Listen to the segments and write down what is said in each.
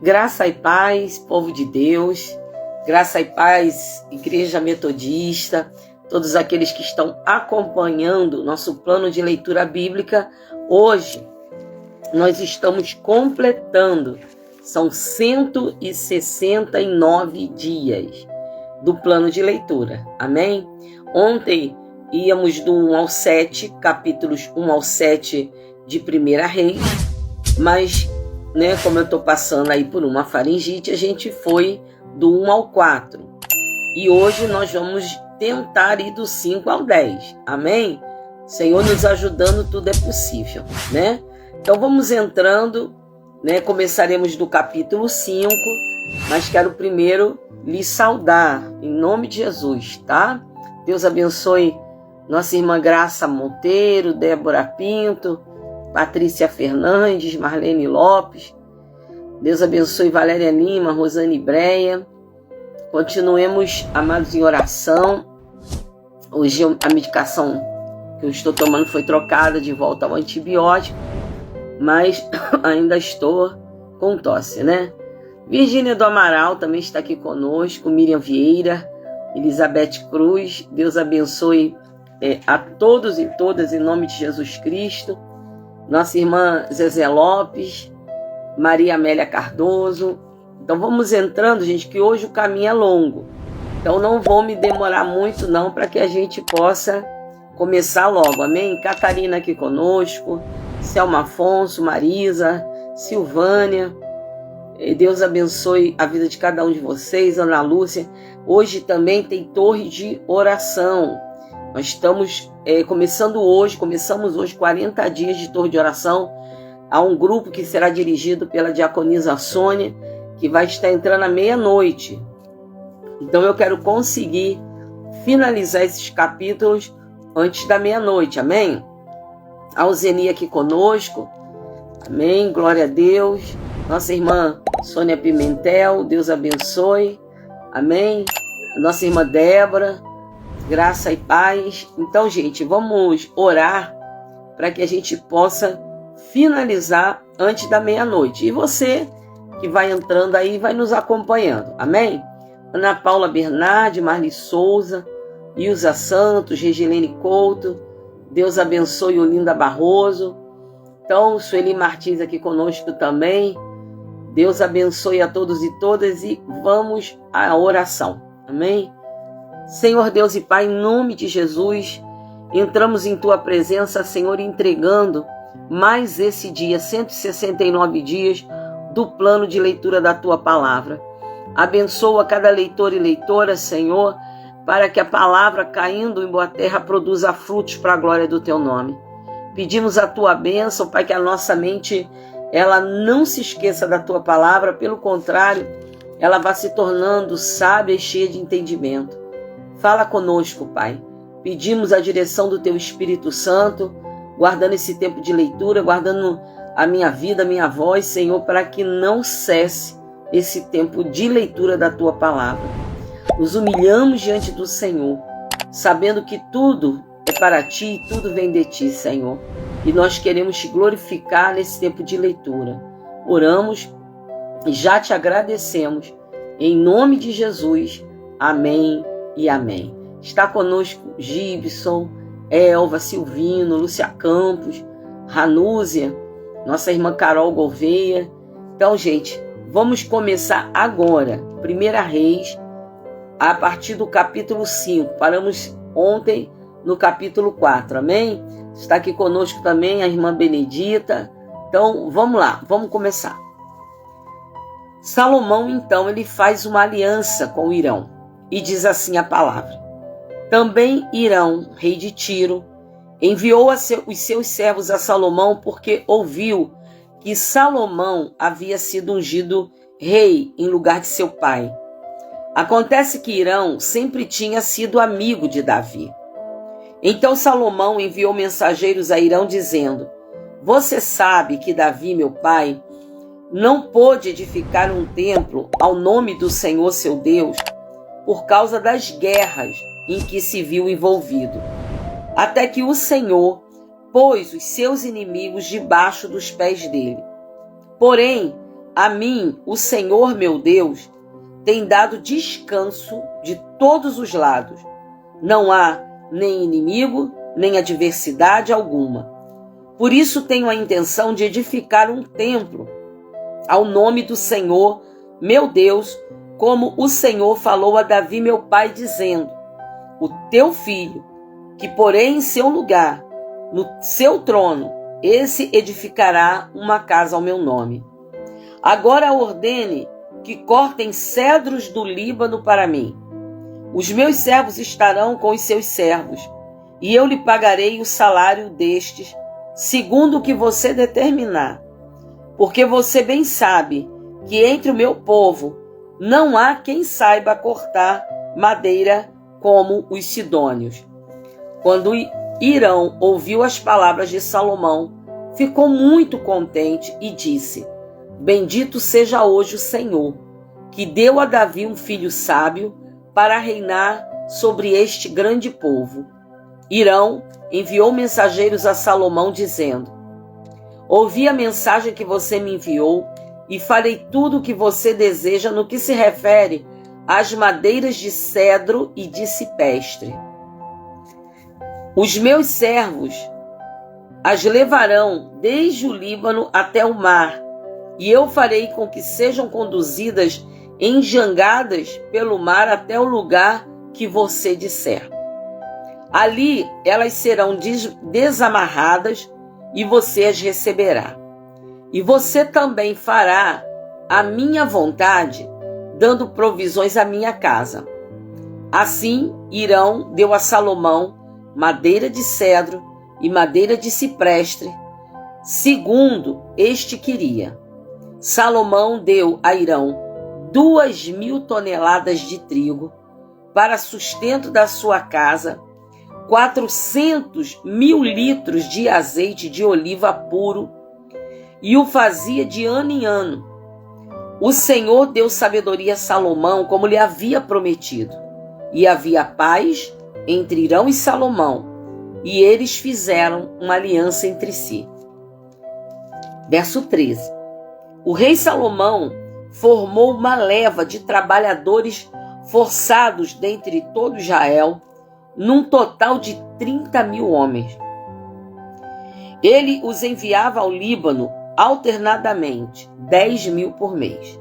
Graça e paz, povo de Deus, graça e paz, Igreja Metodista, todos aqueles que estão acompanhando nosso plano de leitura bíblica. Hoje nós estamos completando, são 169 dias do plano de leitura, amém? Ontem íamos do 1 ao 7, capítulos 1 ao 7 de 1 Reis, mas como eu estou passando aí por uma faringite, a gente foi do 1 ao 4. E hoje nós vamos tentar ir do 5 ao 10. Amém? Senhor nos ajudando, tudo é possível, Então vamos entrando, Começaremos do capítulo 5, mas quero primeiro lhe saudar, em nome de Jesus, tá? Deus abençoe nossa irmã Graça Monteiro, Débora Pinto, Patrícia Fernandes, Marlene Lopes. Deus abençoe Valéria Lima, Rosane Breia. Continuemos, amados, em oração. Hoje a medicação que eu estou tomando foi trocada de volta ao antibiótico, mas ainda estou com tosse, Virgínia do Amaral também está aqui conosco, Miriam Vieira, Elizabeth Cruz. Deus abençoe a todos e todas, em nome de Jesus Cristo. Nossa irmã Zezé Lopes, Maria Amélia Cardoso. Então vamos entrando, gente, que hoje o caminho é longo. Então não vou me demorar muito não, para que a gente possa começar logo, amém? Catarina aqui conosco, Selma Afonso, Marisa, Silvânia. Deus abençoe a vida de cada um de vocês, Ana Lúcia. Hoje também tem torre de oração. Nós estamos começamos hoje 40 dias de torre de oração. Há um grupo que será dirigido pela diaconisa Sônia, que vai estar entrando à meia-noite. Então eu quero conseguir finalizar esses capítulos antes da meia-noite, amém? A Alzeni aqui conosco, amém? Glória a Deus. Nossa irmã Sônia Pimentel, Deus abençoe, amém? Nossa irmã Débora, graça e paz. Então, gente, vamos orar para que a gente possa finalizar antes da meia-noite. E você que vai entrando aí, vai nos acompanhando, amém? Ana Paula Bernardi, Marli Souza, Ilza Santos, Regilene Couto, Deus abençoe Olinda Barroso. Então, Sueli Martins aqui conosco também. Deus abençoe a todos e todas e vamos à oração, amém? Senhor Deus e Pai, em nome de Jesus, entramos em Tua presença, Senhor, entregando mais esse dia, 169 dias do plano de leitura da Tua Palavra. Abençoa cada leitor e leitora, Senhor, para que a palavra caindo em boa terra produza frutos para a glória do Teu nome. Pedimos a Tua bênção, Pai, que a nossa mente ela não se esqueça da Tua palavra, pelo contrário, ela vá se tornando sábia e cheia de entendimento. Fala conosco, Pai. Pedimos a direção do Teu Espírito Santo, guardando esse tempo de leitura, guardando a minha vida, a minha voz, Senhor, para que não cesse esse tempo de leitura da Tua palavra. Nos humilhamos diante do Senhor, sabendo que tudo é para Ti e tudo vem de Ti, Senhor. E nós queremos Te glorificar nesse tempo de leitura. Oramos e já Te agradecemos. Em nome de Jesus. Amém e amém. Está conosco Gibson, Elva, Silvino, Lúcia Campos, Ranúzia, nossa irmã Carol Gouveia. Então, gente, vamos começar agora. 1 Reis, a partir do capítulo 5. Paramos ontem no capítulo 4, amém? Está aqui conosco também a irmã Benedita. Então, vamos lá, vamos começar. Salomão, então, ele faz uma aliança com Irão. E diz assim a palavra: Também Irão, rei de Tiro, enviou os seus servos a Salomão, porque ouviu que Salomão havia sido ungido rei em lugar de seu pai. Acontece que Irão sempre tinha sido amigo de Davi. Então Salomão enviou mensageiros a Irão dizendo: Você sabe que Davi, meu pai, não pôde edificar um templo ao nome do Senhor seu Deus por causa das guerras em que se viu envolvido, até que o Senhor pôs os seus inimigos debaixo dos pés dele. Porém, a mim, o Senhor meu Deus, tem dado descanso de todos os lados. Não há nem inimigo, nem adversidade alguma. Por isso tenho a intenção de edificar um templo ao nome do Senhor, meu Deus, como o Senhor falou a Davi, meu pai, dizendo: o teu filho, que porei em seu lugar, no seu trono, esse edificará uma casa ao meu nome. Agora ordene que cortem cedros do Líbano para mim. Os meus servos estarão com os seus servos, e eu lhe pagarei o salário destes, segundo o que você determinar. Porque você bem sabe que entre o meu povo não há quem saiba cortar madeira como os sidônios. Quando Hirão ouviu as palavras de Salomão, ficou muito contente e disse: bendito seja hoje o Senhor, que deu a Davi um filho sábio para reinar sobre este grande povo. Hirão enviou mensageiros a Salomão, dizendo: ouvi a mensagem que você me enviou e farei tudo o que você deseja no que se refere às madeiras de cedro e de cipestre. Os meus servos as levarão desde o Líbano até o mar, e eu farei com que sejam conduzidas em jangadas pelo mar até o lugar que você disser. Ali elas serão desamarradas e você as receberá. E você também fará a minha vontade, dando provisões à minha casa. Assim, Hirão deu a Salomão madeira de cedro e madeira de ciprestre, segundo este queria. Salomão deu a Hirão 2.000 toneladas de trigo para sustento da sua casa, 400.000 litros de azeite de oliva puro, e o fazia de ano em ano. O Senhor deu sabedoria a Salomão, como lhe havia prometido, e havia paz entre Hirão e Salomão, e eles fizeram uma aliança entre si. Verso 13. O rei Salomão formou uma leva de trabalhadores forçados dentre todo Israel, num total de 30.000 homens. Ele os enviava ao Líbano alternadamente, 10.000 por mês.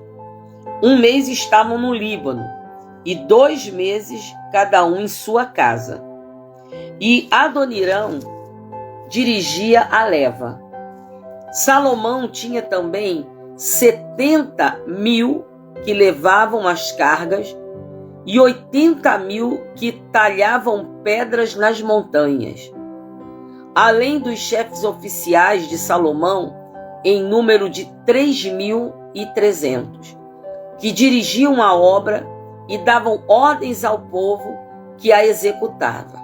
Um mês estavam no Líbano, e 2 meses cada um em sua casa. E Adonirão dirigia a leva. Salomão tinha também 70.000 que levavam as cargas e 80.000 que talhavam pedras nas montanhas. Além dos chefes oficiais de Salomão, em número de 3.300, que dirigiam a obra e davam ordens ao povo que a executava.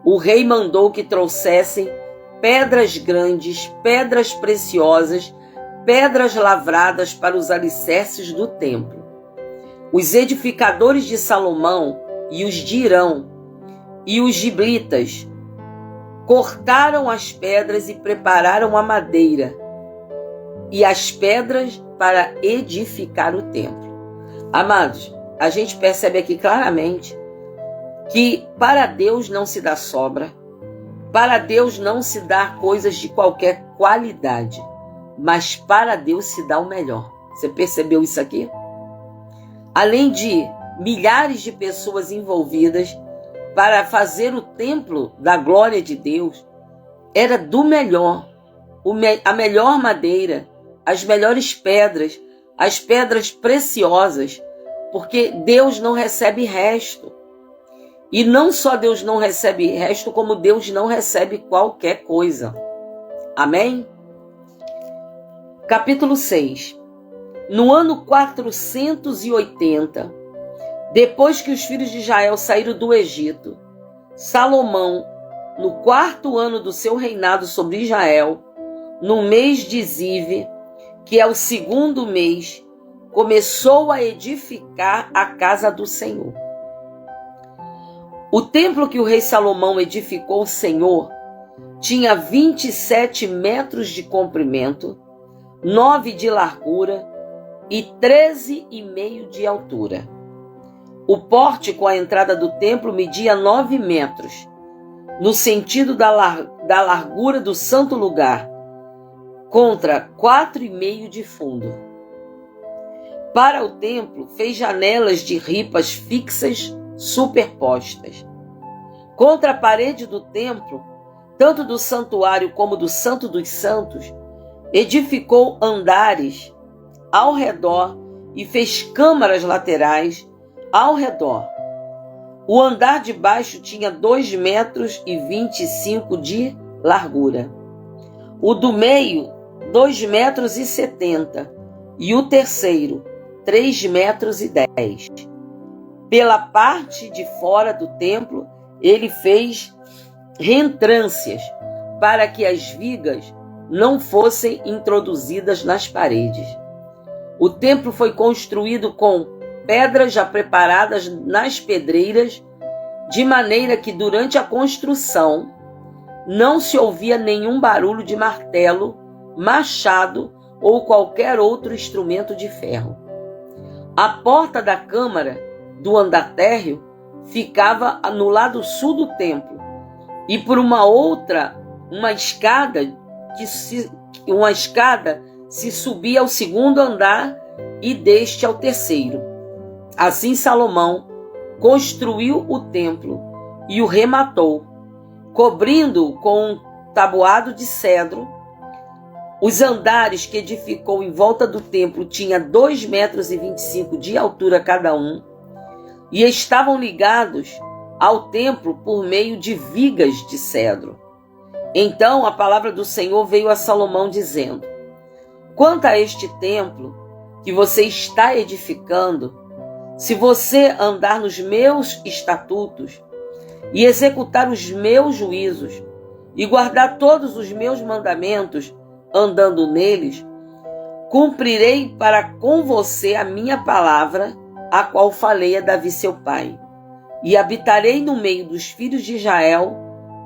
O rei mandou que trouxessem pedras grandes, pedras preciosas, pedras lavradas para os alicerces do templo. Os edificadores de Salomão e os de Hirão e os giblitas cortaram as pedras e prepararam a madeira e as pedras para edificar o templo. Amados, a gente percebe aqui claramente que para Deus não se dá sobra, para Deus não se dá coisas de qualquer qualidade, mas para Deus se dá o melhor. Você percebeu isso aqui? Além de milhares de pessoas envolvidas para fazer o templo da glória de Deus, era do melhor, a melhor madeira, as melhores pedras, as pedras preciosas, porque Deus não recebe resto. E não só Deus não recebe resto, como Deus não recebe qualquer coisa. Amém? Capítulo 6. No ano 480, depois que os filhos de Israel saíram do Egito, Salomão, no 4º ano do seu reinado sobre Israel, no mês de Zive, que é o 2º mês, começou a edificar a casa do Senhor. O templo que o rei Salomão edificou ao Senhor tinha 27 metros de comprimento, 9 de largura e 13,5 de altura. O pórtico à entrada do templo media 9 metros, no sentido da largura do santo lugar, contra 4,5 de fundo. Para o templo, fez janelas de ripas fixas superpostas. Contra a parede do templo, tanto do santuário como do Santo dos Santos, edificou andares ao redor e fez câmaras laterais ao redor. O andar de baixo tinha 2,25 metros de largura. O do meio, 2,70 metros, e o terceiro, 3,10 metros. Pela parte de fora do templo, ele fez reentrâncias para que as vigas não fossem introduzidas nas paredes. O templo foi construído com pedras já preparadas nas pedreiras, de maneira que durante a construção não se ouvia nenhum barulho de martelo, machado ou qualquer outro instrumento de ferro. A porta da câmara do andar térreo ficava no lado sul do templo, e por uma escada se subia ao segundo andar e deste ao terceiro. Assim Salomão construiu o templo e o rematou, cobrindo-o com um tabuado de cedro. Os andares que edificou em volta do templo tinham 2,25 metros de altura cada um, e estavam ligados ao templo por meio de vigas de cedro. Então a palavra do Senhor veio a Salomão dizendo: quanto a este templo que você está edificando, se você andar nos meus estatutos e executar os meus juízos e guardar todos os meus mandamentos, andando neles, cumprirei para com você a minha palavra, a qual falei a Davi seu pai, e habitarei no meio dos filhos de Israel,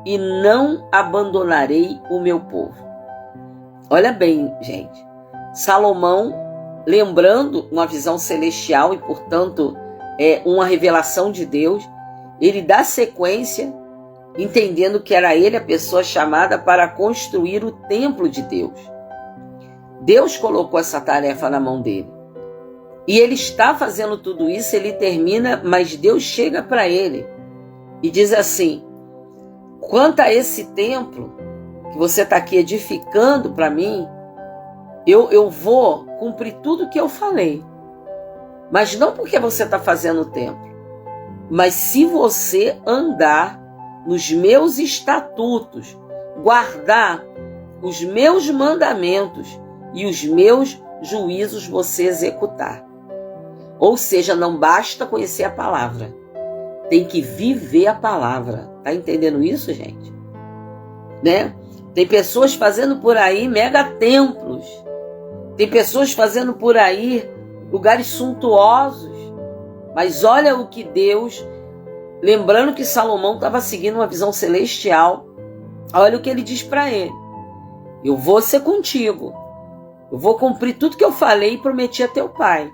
e não abandonarei o meu povo. Olha bem, gente, Salomão, lembrando uma visão celestial e, portanto, uma revelação de Deus, ele dá sequência, entendendo que era ele a pessoa chamada para construir o templo de Deus. Deus colocou essa tarefa na mão dele. E ele está fazendo tudo isso, ele termina, mas Deus chega para ele e diz assim: quanto a esse templo que você está aqui edificando para mim, eu vou cumprir tudo que eu falei. Mas não porque você está fazendo o templo, mas se você andar nos meus estatutos, guardar os meus mandamentos e os meus juízos você executar. Ou seja, não basta conhecer a palavra, tem que viver a palavra. Tá entendendo isso, gente? Né? Tem pessoas fazendo por aí mega templos, tem pessoas fazendo por aí lugares suntuosos, mas olha o que Deus, lembrando que Salomão estava seguindo uma visão celestial, olha o que ele diz para ele: eu vou ser contigo, eu vou cumprir tudo que eu falei e prometi a teu pai,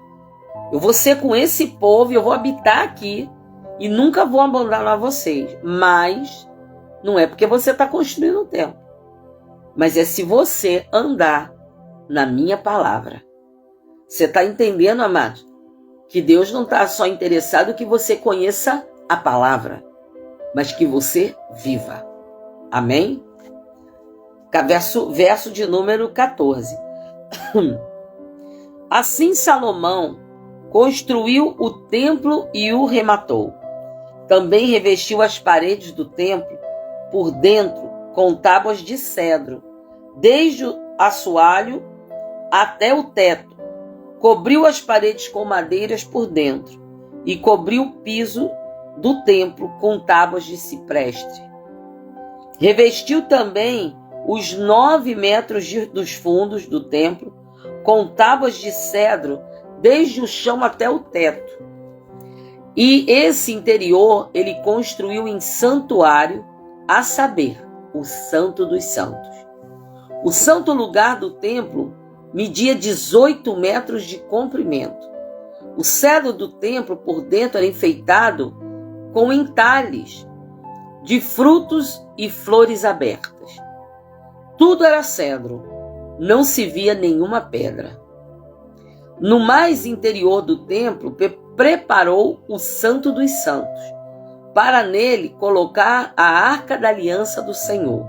eu vou ser com esse povo, eu vou habitar aqui e nunca vou abandonar vocês. Mas não é porque você está construindo um templo, mas é se você andar na minha palavra. Você está entendendo, amado? Que Deus não está só interessado que você conheça a palavra, mas que você viva. Amém? Verso de número 14. Assim Salomão construiu o templo e o rematou. Também revestiu as paredes do templo por dentro com tábuas de cedro, desde o assoalho até o teto. Cobriu as paredes com madeiras por dentro e cobriu o piso do templo com tábuas de cipreste. Revestiu também os 9 metros dos fundos do templo com tábuas de cedro desde o chão até o teto. E esse interior ele construiu em santuário, a saber, o Santo dos Santos. O santo lugar do templo media 18 metros de comprimento. O cedro do templo por dentro era enfeitado com entalhes de frutos e flores abertas. Tudo era cedro, não se via nenhuma pedra. No mais interior do templo, preparou o Santo dos Santos, para nele colocar a Arca da Aliança do Senhor.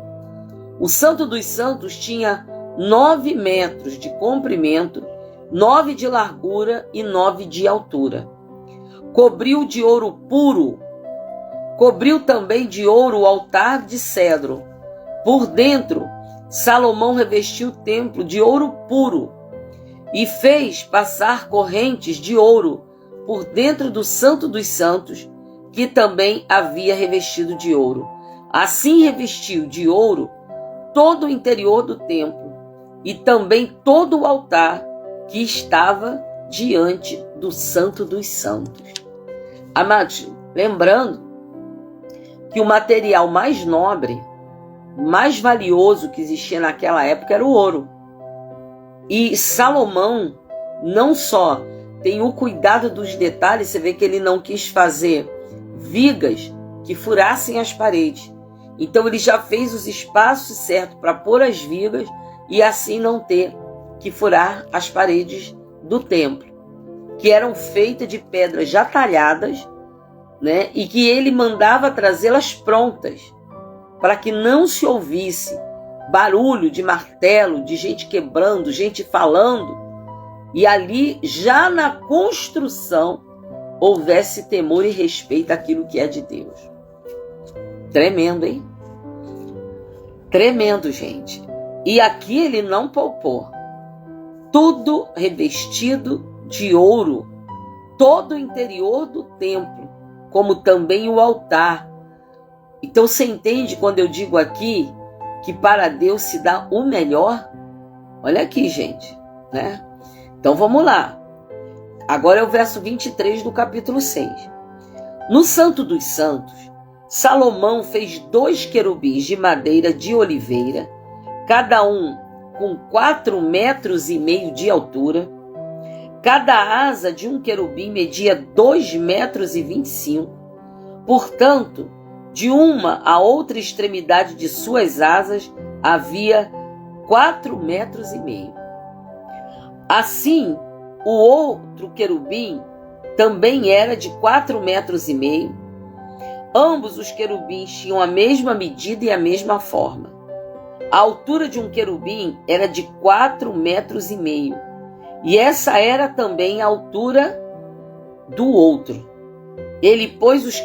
O Santo dos Santos tinha 9 metros de comprimento, 9 de largura e 9 de altura. Cobriu de ouro puro. Cobriu também de ouro o altar de cedro. Por dentro, Salomão revestiu o templo de ouro puro e fez passar correntes de ouro por dentro do Santo dos Santos, que também havia revestido de ouro. Assim revestiu de ouro todo o interior do templo e também todo o altar que estava diante do Santo dos Santos. Amados, lembrando que o material mais nobre, mais valioso que existia naquela época era o ouro. E Salomão não só tem o cuidado dos detalhes, você vê que ele não quis fazer vigas que furassem as paredes. Então ele já fez os espaços certos para pôr as vigas e assim não ter que furar as paredes do templo, que eram feitas de pedras já talhadas, né? E que ele mandava trazê-las prontas, para que não se ouvisse barulho de martelo, de gente quebrando, gente falando, e ali, já na construção, houvesse temor e respeito àquilo que é de Deus. Tremendo, hein? Tremendo, gente. E aqui ele não poupou. Tudo revestido de ouro, todo o interior do templo, como também o altar. Então você entende quando eu digo aqui que para Deus se dá o melhor? Olha aqui, gente, né? Então vamos lá. Agora é o verso 23 do capítulo 6. No Santo dos Santos, Salomão fez 2 querubins de madeira de oliveira, cada um com 4,5 metros de altura. Cada asa de um querubim media 2,25 metros. Portanto, de uma a outra extremidade de suas asas havia 4,5 metros. Assim, o outro querubim também era de 4,5 metros. Ambos os querubins tinham a mesma medida e a mesma forma. A altura de um querubim era de 4,5 metros. E essa era também a altura do outro. Ele pôs os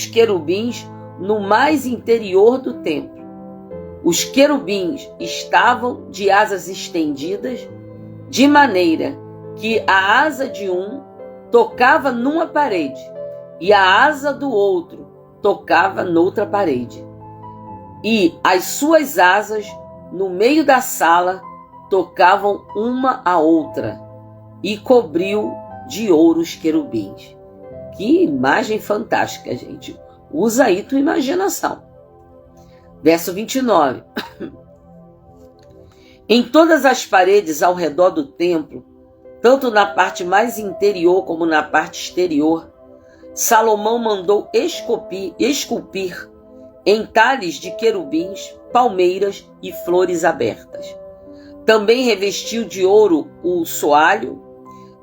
querubins no mais interior do templo. Os querubins estavam de asas estendidas, de maneira que a asa de um tocava numa parede e a asa do outro tocava noutra parede. E as suas asas, no meio da sala, tocavam uma a outra, e cobriu de ouro os querubins. Que imagem fantástica, gente. Usa aí tua imaginação. Verso 29. Em todas as paredes ao redor do templo, tanto na parte mais interior como na parte exterior, Salomão mandou esculpir entalhes de querubins, palmeiras e flores abertas. Também revestiu de ouro o soalho,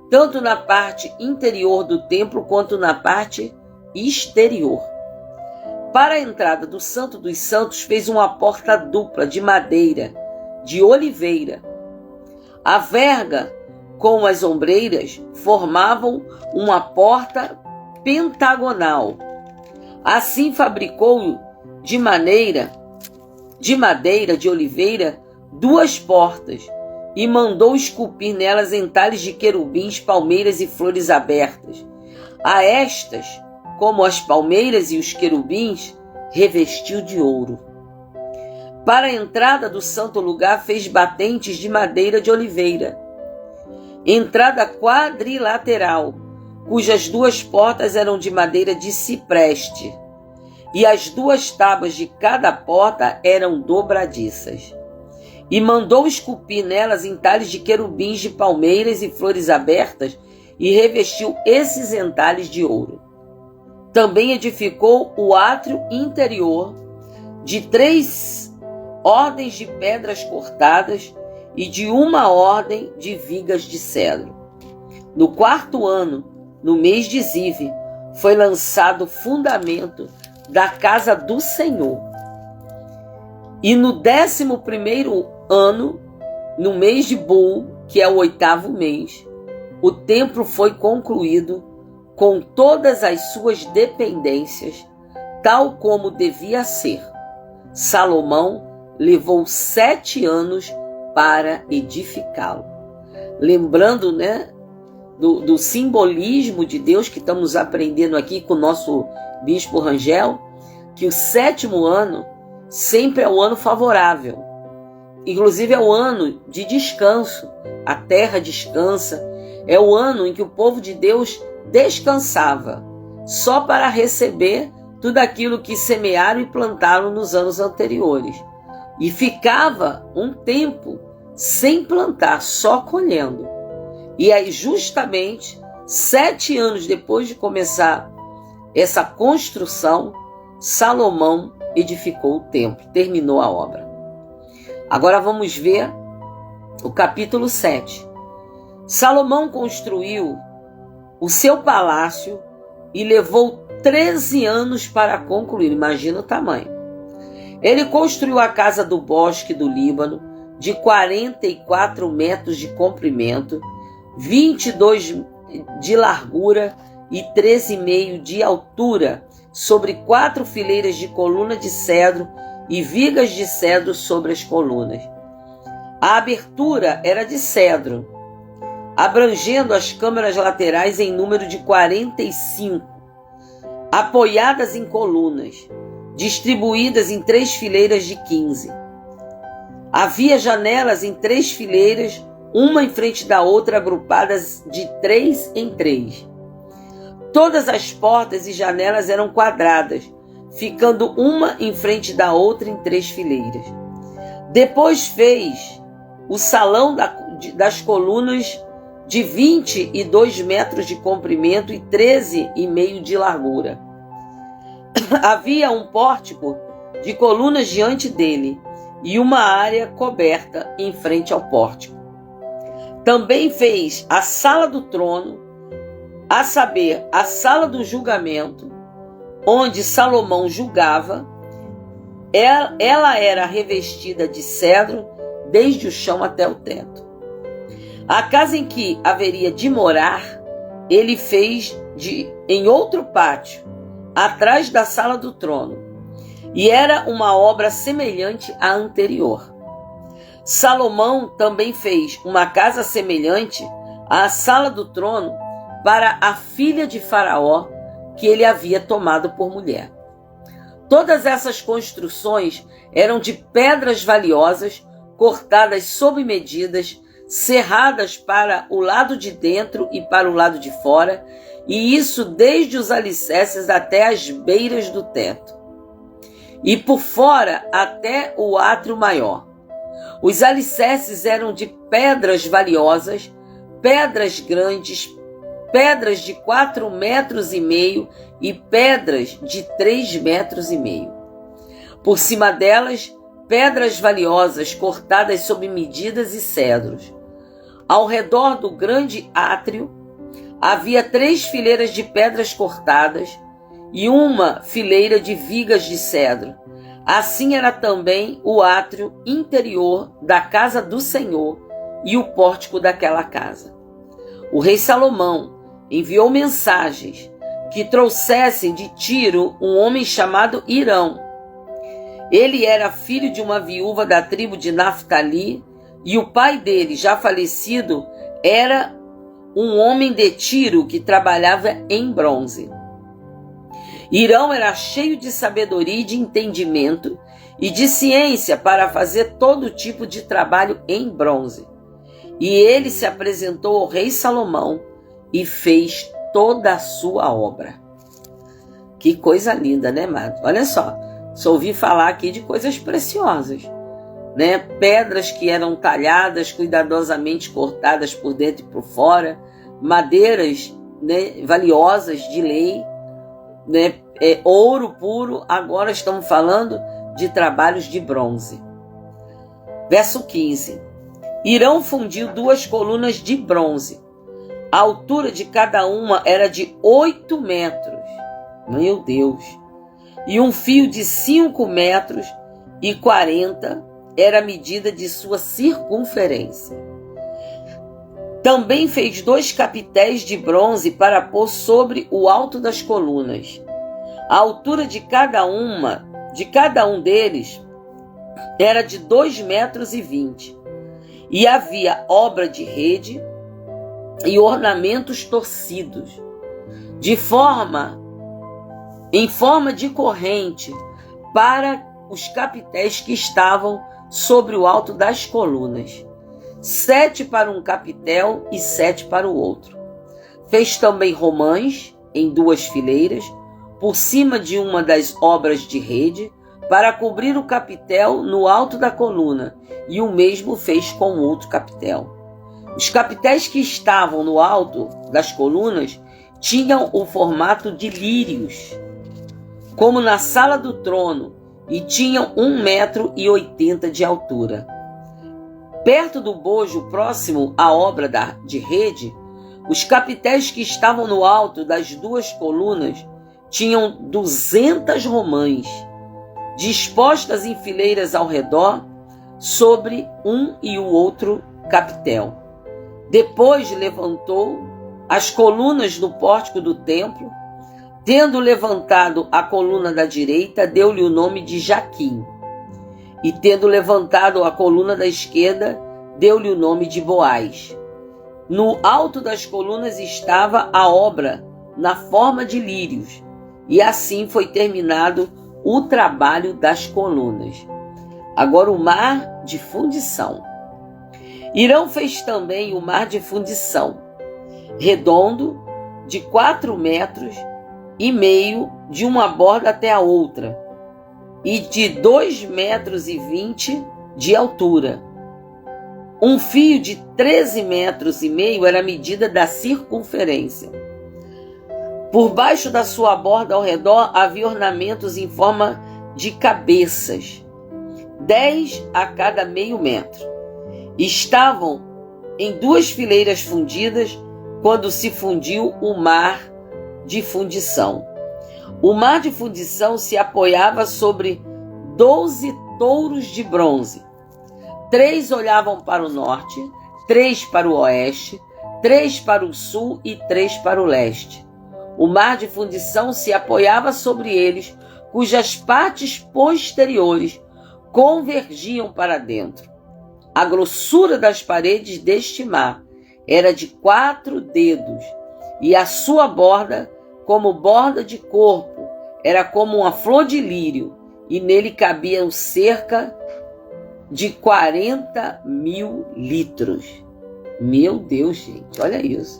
tanto na parte interior do templo quanto na parte exterior. Para a entrada do Santo dos Santos fez uma porta dupla de madeira, de oliveira. A verga com as ombreiras formavam uma porta pentagonal. Assim fabricou de madeira de oliveira 2 portas e mandou esculpir nelas entalhes de querubins, palmeiras e flores abertas. A estas, como as palmeiras e os querubins, revestiu de ouro. Para a entrada do santo lugar fez batentes de madeira de oliveira. Entrada quadrilateral, cujas 2 portas eram de madeira de cipreste, e as 2 tábuas de cada porta eram dobradiças. e mandou esculpir nelas entalhes de querubins, de palmeiras e flores abertas, e revestiu esses entalhes de ouro. Também edificou o átrio interior de 3 ordens de pedras cortadas e de 1 ordem de vigas de cedro. No 4º ano, no mês de Zive, foi lançado o fundamento da casa do Senhor. E no 11º ano, no mês de Bul, que é o 8º mês, o templo foi concluído com todas as suas dependências, tal como devia ser. Salomão levou 7 anos para edificá-lo. Lembrando, do simbolismo de Deus que estamos aprendendo aqui com o nosso bispo Rangel, que o 7º ano sempre é o ano favorável. Inclusive é o ano de descanso. A terra descansa. É o ano em que o povo de Deus descansava, só para receber tudo aquilo que semearam e plantaram nos anos anteriores. E ficava um tempo sem plantar, só colhendo. E aí, justamente, 7 anos depois de começar essa construção, Salomão edificou o templo, terminou a obra. Agora vamos ver o capítulo 7. Salomão construiu o seu palácio e levou 13 anos para concluir. Imagina o tamanho. Ele construiu a casa do bosque do Líbano, de 44 metros de comprimento, 22 de largura e 13,5 de altura, sobre 4 fileiras de coluna de cedro e vigas de cedro sobre as colunas. A abertura era de cedro, abrangendo as câmaras laterais em número de 45, apoiadas em colunas, distribuídas em 3 fileiras de 15. Havia janelas em 3 fileiras, uma em frente da outra, agrupadas de 3 em 3. Todas as portas e janelas eram quadradas, ficando uma em frente da outra em 3 fileiras. Depois fez o salão das colunas de 22 metros de comprimento e 13,5 de largura. Havia um pórtico de colunas diante dele e uma área coberta em frente ao pórtico. Também fez a sala do trono, a saber, a sala do julgamento, onde Salomão julgava. Ela era revestida de cedro desde o chão até o teto. A casa em que haveria de morar, ele fez em outro pátio, atrás da sala do trono, e era uma obra semelhante à anterior. Salomão também fez uma casa semelhante à sala do trono para a filha de Faraó, que ele havia tomado por mulher. Todas essas construções eram de pedras valiosas, cortadas sob medidas, serradas para o lado de dentro e para o lado de fora, e isso desde os alicerces até as beiras do teto, e por fora até o átrio maior. Os alicerces eram de pedras valiosas, pedras grandes, pedras de 4,5 metros e pedras de 3,5 metros. Por cima delas, pedras valiosas cortadas sob medidas e cedros. Ao redor do grande átrio havia 3 fileiras de pedras cortadas e uma fileira de vigas de cedro. Assim era também o átrio interior da casa do Senhor e o pórtico daquela casa. O rei Salomão enviou mensagens que trouxessem de Tiro um homem chamado Hirão. Ele era filho de uma viúva da tribo de Naftali, e o pai dele, já falecido, era um homem de Tiro que trabalhava em bronze. Hirão era cheio de sabedoria e de entendimento e de ciência para fazer todo tipo de trabalho em bronze. E ele se apresentou ao rei Salomão e fez toda a sua obra. Que coisa linda, né, amado? Olha só ouvi falar aqui de coisas preciosas. né? Pedras que eram talhadas, cuidadosamente cortadas por dentro e por fora, madeiras, né, valiosas de lei, né? Ouro puro. Agora estamos falando de trabalhos de bronze. Verso 15. Hirão fundiu 2 colunas de bronze. A altura de cada uma era de 8 metros. Meu Deus! E um fio de 5 metros e 40 era a medida de sua circunferência. Também fez 2 capitéis de bronze para pôr sobre o alto das colunas. A altura de cada um deles era de 2,20 metros. E havia obra de rede e ornamentos torcidos, em forma de corrente, para os capitéis que estavam sobre o alto das colunas, 7 para um capitel e 7 para o outro. Fez também romãs em 2 fileiras, por cima de uma das obras de rede, para cobrir o capitel no alto da coluna, e o mesmo fez com o outro capitel. Os capitéis que estavam no alto das colunas tinham o formato de lírios, como na sala do trono, e tinham 1,80 m de altura. Perto do bojo, próximo à obra de rede, os capitéis que estavam no alto das 2 colunas tinham 200 romãs, dispostas em fileiras ao redor, sobre um e o outro capitel. Depois levantou as colunas no pórtico do templo. Tendo levantado a coluna da direita, deu-lhe o nome de Jaquim. E tendo levantado a coluna da esquerda, deu-lhe o nome de Boaz. No alto das colunas estava a obra na forma de lírios, e assim foi terminado o trabalho das colunas. Agora o mar de fundição. Hirão fez também o mar de fundição, redondo, de 4,5 metros, de uma borda até a outra, e de 2,20 metros de altura. Um fio de 13,5 metros era a medida da circunferência. Por baixo da sua borda ao redor havia ornamentos em forma de cabeças, 10 a cada meio metro. Estavam em 2 fileiras fundidas quando se fundiu o mar de fundição. O mar de fundição se apoiava sobre 12 touros de bronze. 3 olhavam para o norte, 3 para o oeste, 3 para o sul e 3 para o leste. O mar de fundição se apoiava sobre eles, cujas partes posteriores convergiam para dentro. A grossura das paredes deste mar era de 4 dedos, e a sua borda, como borda de corpo, era como uma flor de lírio, e nele cabiam cerca de 40.000 litros. Meu Deus, gente, olha isso.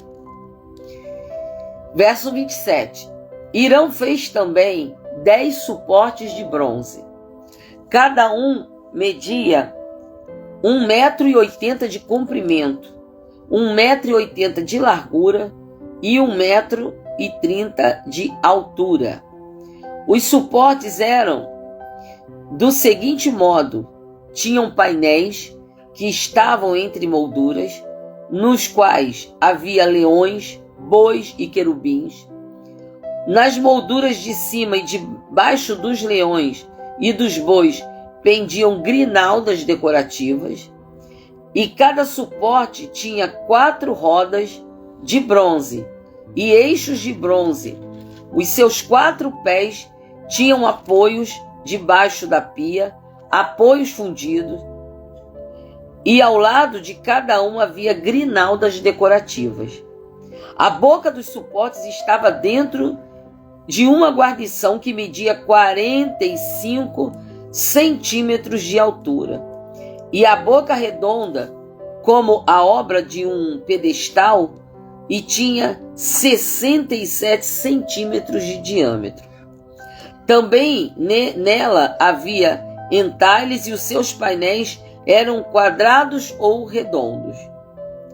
Verso 27. Hirão fez também 10 suportes de bronze. Cada um media 1,80 m de comprimento, 1,80 m de largura e 1,30 m de altura. Os suportes eram do seguinte modo: tinham painéis que estavam entre molduras, nos quais havia leões, bois e querubins. Nas molduras de cima e de baixo dos leões e dos bois pendiam grinaldas decorativas, e cada suporte tinha 4 rodas de bronze e eixos de bronze. Os seus 4 pés tinham apoios debaixo da pia, apoios fundidos, e ao lado de cada um havia grinaldas decorativas. A boca dos suportes estava dentro de uma guarnição que media 45 centímetros de altura, e a boca redonda como a obra de um pedestal, e tinha 67 centímetros de diâmetro. Também nela havia entalhes, e os seus painéis eram quadrados ou redondos.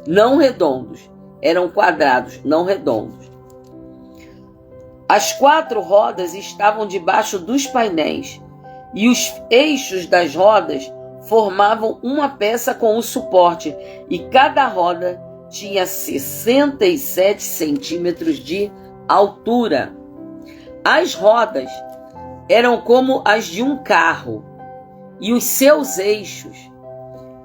Não redondos, eram quadrados, não redondos. As 4 rodas estavam debaixo dos painéis, e os eixos das rodas formavam uma peça com o suporte, e cada roda tinha 67 centímetros de altura. As rodas eram como as de um carro, e os seus eixos,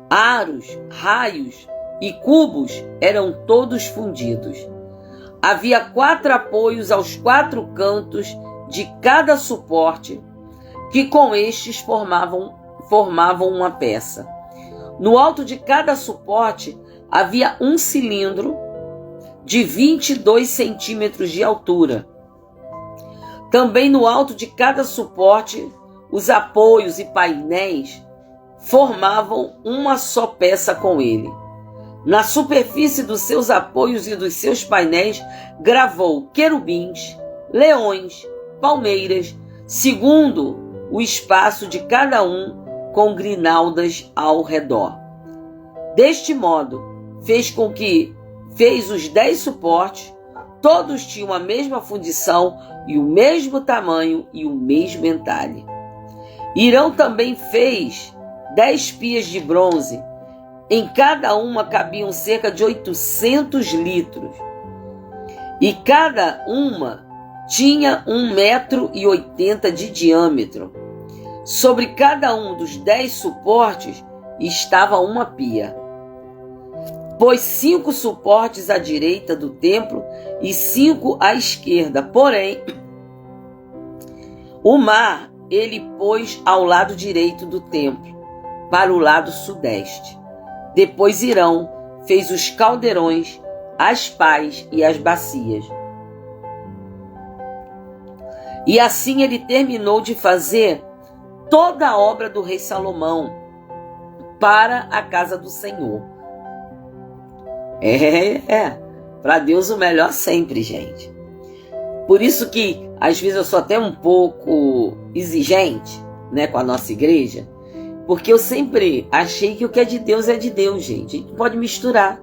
aros, raios e cubos eram todos fundidos. Havia 4 apoios aos 4 cantos de cada suporte, que com estes formavam uma peça. No alto de cada suporte havia um cilindro de 22 centímetros de altura. Também no alto de cada suporte, os apoios e painéis formavam uma só peça com ele. Na superfície dos seus apoios e dos seus painéis gravou querubins, leões, palmeiras, segundo o espaço de cada um, com grinaldas ao redor. Deste modo, fez os 10 suportes, todos tinham a mesma fundição e o mesmo tamanho e o mesmo entalhe. Irão também fez 10 pias de bronze, em cada uma cabiam cerca de 800 litros, e cada uma tinha 1,80 m de diâmetro. Sobre cada um dos 10 suportes estava uma pia. Pôs 5 suportes à direita do templo e 5 à esquerda. Porém, o mar ele pôs ao lado direito do templo, para o lado sudeste. Depois Irão fez os caldeirões, as pás e as bacias. E assim ele terminou de fazer toda a obra do rei Salomão para a casa do Senhor. Para Deus o melhor sempre, gente. Por isso que às vezes eu sou até um pouco exigente, né, com a nossa igreja, porque eu sempre achei que o que é de Deus, gente. A gente não pode misturar,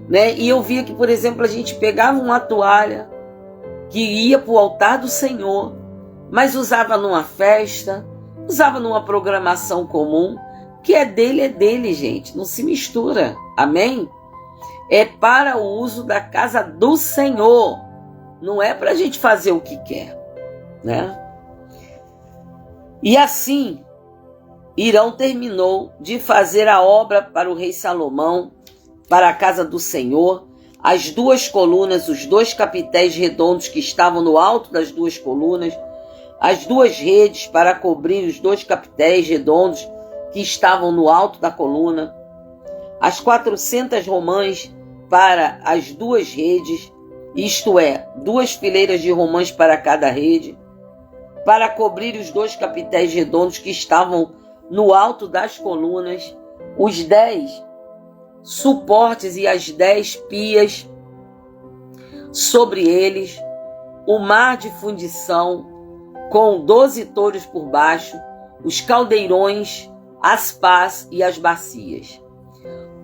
né? E eu via que, por exemplo, a gente pegava uma toalha que ia para o altar do Senhor, mas usava numa festa, usava numa programação comum. Que é dele, gente. Não se mistura. Amém? É para o uso da casa do Senhor. Não é para a gente fazer o que quer, né? E assim, Irão terminou de fazer a obra para o rei Salomão, para a casa do Senhor, as 2 colunas, os 2 capitéis redondos que estavam no alto das 2 colunas, as 2 redes para cobrir os 2 capitéis redondos que estavam no alto da coluna, as 400 romãs para as 2 redes, isto é, 2 fileiras de romãs para cada rede, para cobrir os 2 capitéis redondos que estavam no alto das colunas, os 10 suportes e as 10 pias sobre eles, o mar de fundição com 12 touros por baixo, os caldeirões, as pás e as bacias.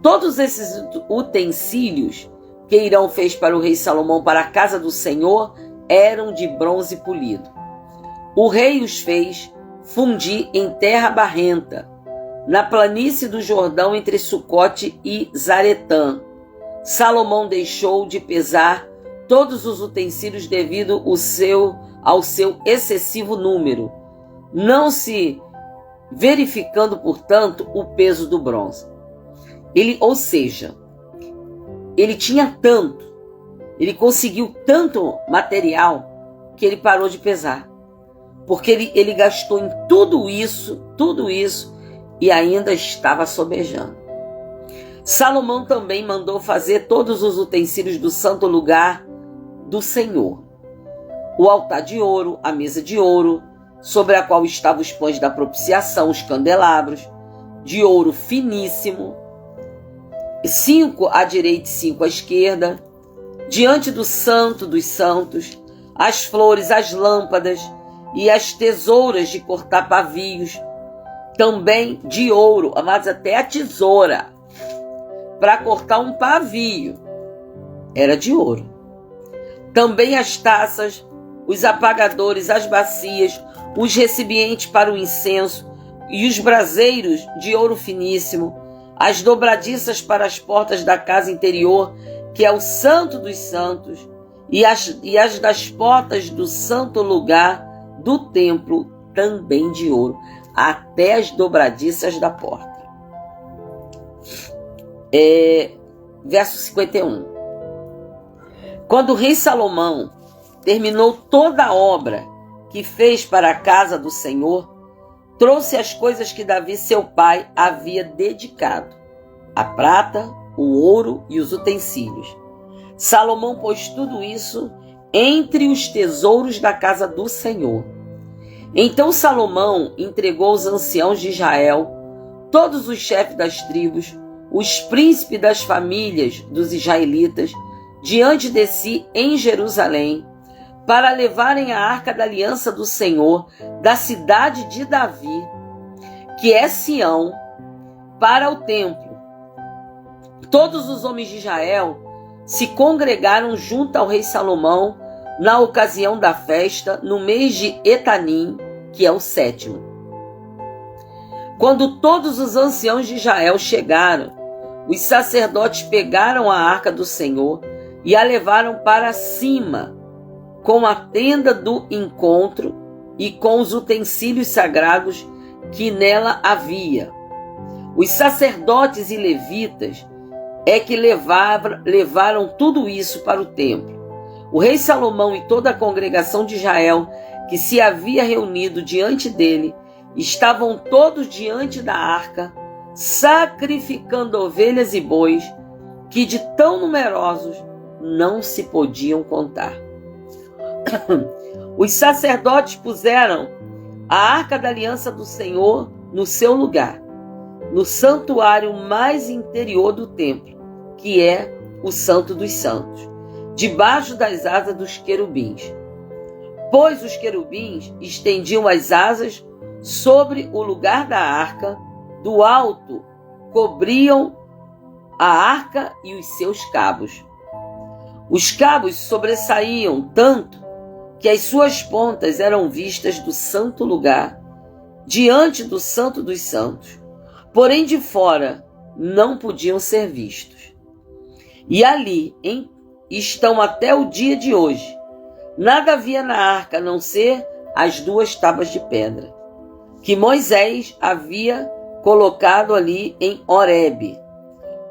Todos esses utensílios que Irão fez para o rei Salomão para a casa do Senhor eram de bronze polido. O rei os fez fundir em terra barrenta, na planície do Jordão entre Sucote e Zaretã. Salomão deixou de pesar todos os utensílios devido ao seu excessivo número, não se verificando, portanto, o peso do bronze. Ele tinha tanto, ele conseguiu tanto material que ele parou de pesar. Porque ele gastou em tudo isso, e ainda estava sobejando. Salomão também mandou fazer todos os utensílios do santo lugar do Senhor. O altar de ouro, a mesa de ouro, sobre a qual estavam os pães da propiciação, os candelabros, de ouro finíssimo, 5 à direita e 5 à esquerda, diante do santo dos santos, as flores, as lâmpadas e as tesouras de cortar pavios, também de ouro, amados, até a tesoura para cortar um pavio era de ouro. Também as taças, os apagadores, as bacias, os recipientes para o incenso e os braseiros de ouro finíssimo, as dobradiças para as portas da casa interior, que é o Santo dos Santos, e as das portas do santo lugar do templo, também de ouro, até as dobradiças da porta. Verso 51. Quando o rei Salomão terminou toda a obra que fez para a casa do Senhor, trouxe as coisas que Davi, seu pai, havia dedicado: a prata, o ouro e os utensílios. Salomão pôs tudo isso entre os tesouros da casa do Senhor. Então Salomão entregou aos anciãos de Israel, todos os chefes das tribos, os príncipes das famílias dos israelitas, diante de si em Jerusalém, para levarem a arca da aliança do Senhor da cidade de Davi, que é Sião, para o templo. Todos os homens de Israel se congregaram junto ao rei Salomão na ocasião da festa, no mês de Etanim, que é o 7º. Quando todos os anciãos de Israel chegaram, os sacerdotes pegaram a arca do Senhor e a levaram para cima, com a tenda do encontro e com os utensílios sagrados que nela havia. Os sacerdotes e levitas é que levaram tudo isso para o templo. O rei Salomão e toda a congregação de Israel, que se havia reunido diante dele, estavam todos diante da arca, sacrificando ovelhas e bois, que de tão numerosos não se podiam contar. Os sacerdotes puseram a arca da aliança do Senhor no seu lugar, no santuário mais interior do templo, que é o Santo dos Santos, debaixo das asas dos querubins. Pois os querubins estendiam as asas sobre o lugar da arca, do alto cobriam a arca e os seus cabos. Os cabos sobressaíam tanto que as suas pontas eram vistas do santo lugar, diante do Santo dos Santos, porém de fora não podiam ser vistos. E ali estão até o dia de hoje. Nada havia na arca a não ser as 2 tábuas de pedra, que Moisés havia colocado ali em Horebe,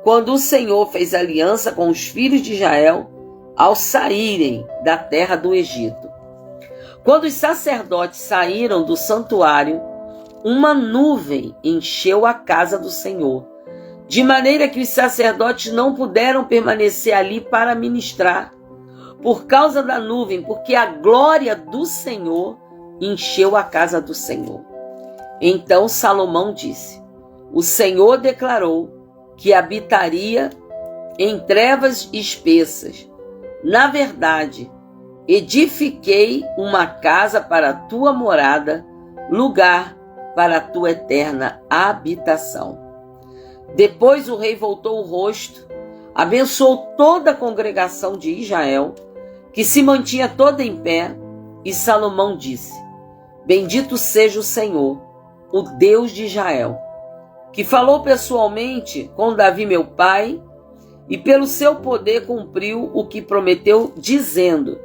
quando o Senhor fez aliança com os filhos de Israel ao saírem da terra do Egito. Quando os sacerdotes saíram do santuário, uma nuvem encheu a casa do Senhor, de maneira que os sacerdotes não puderam permanecer ali para ministrar, por causa da nuvem, porque a glória do Senhor encheu a casa do Senhor. Então Salomão disse: o Senhor declarou que habitaria em trevas espessas. Na verdade, edifiquei uma casa para a tua morada, lugar para a tua eterna habitação. Depois o rei voltou o rosto, abençoou toda a congregação de Israel, que se mantinha toda em pé, e Salomão disse: bendito seja o Senhor, o Deus de Israel, que falou pessoalmente com Davi meu pai, e pelo seu poder cumpriu o que prometeu, dizendo: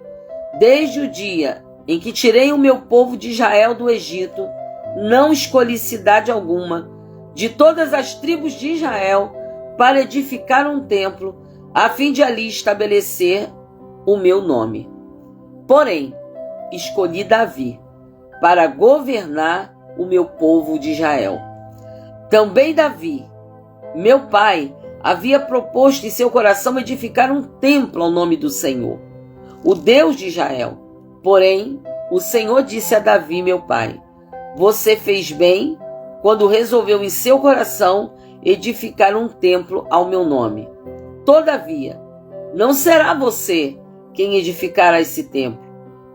desde o dia em que tirei o meu povo de Israel do Egito, não escolhi cidade alguma de todas as tribos de Israel para edificar um templo, a fim de ali estabelecer o meu nome. Porém, escolhi Davi para governar o meu povo de Israel. Também Davi, meu pai, havia proposto em seu coração edificar um templo ao nome do Senhor, o Deus de Israel. Porém, o Senhor disse a Davi, meu pai: você fez bem quando resolveu em seu coração edificar um templo ao meu nome. Todavia, não será você quem edificará esse templo.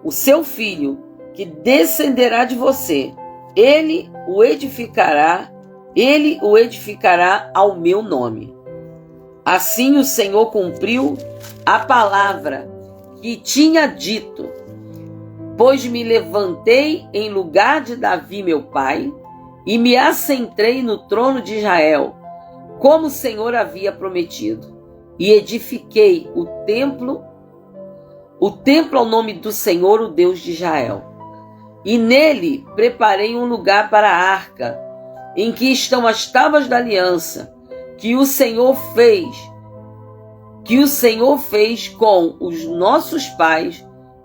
O seu filho, que descenderá de você, ele o edificará ao meu nome. Assim o Senhor cumpriu a palavra que tinha dito, pois me levantei em lugar de Davi meu pai, e me assentei no trono de Israel, como o Senhor havia prometido, e edifiquei o templo ao nome do Senhor, o Deus de Israel. E nele preparei um lugar para a arca, em que estão as tábuas da aliança, que o Senhor fez com os nossos pais,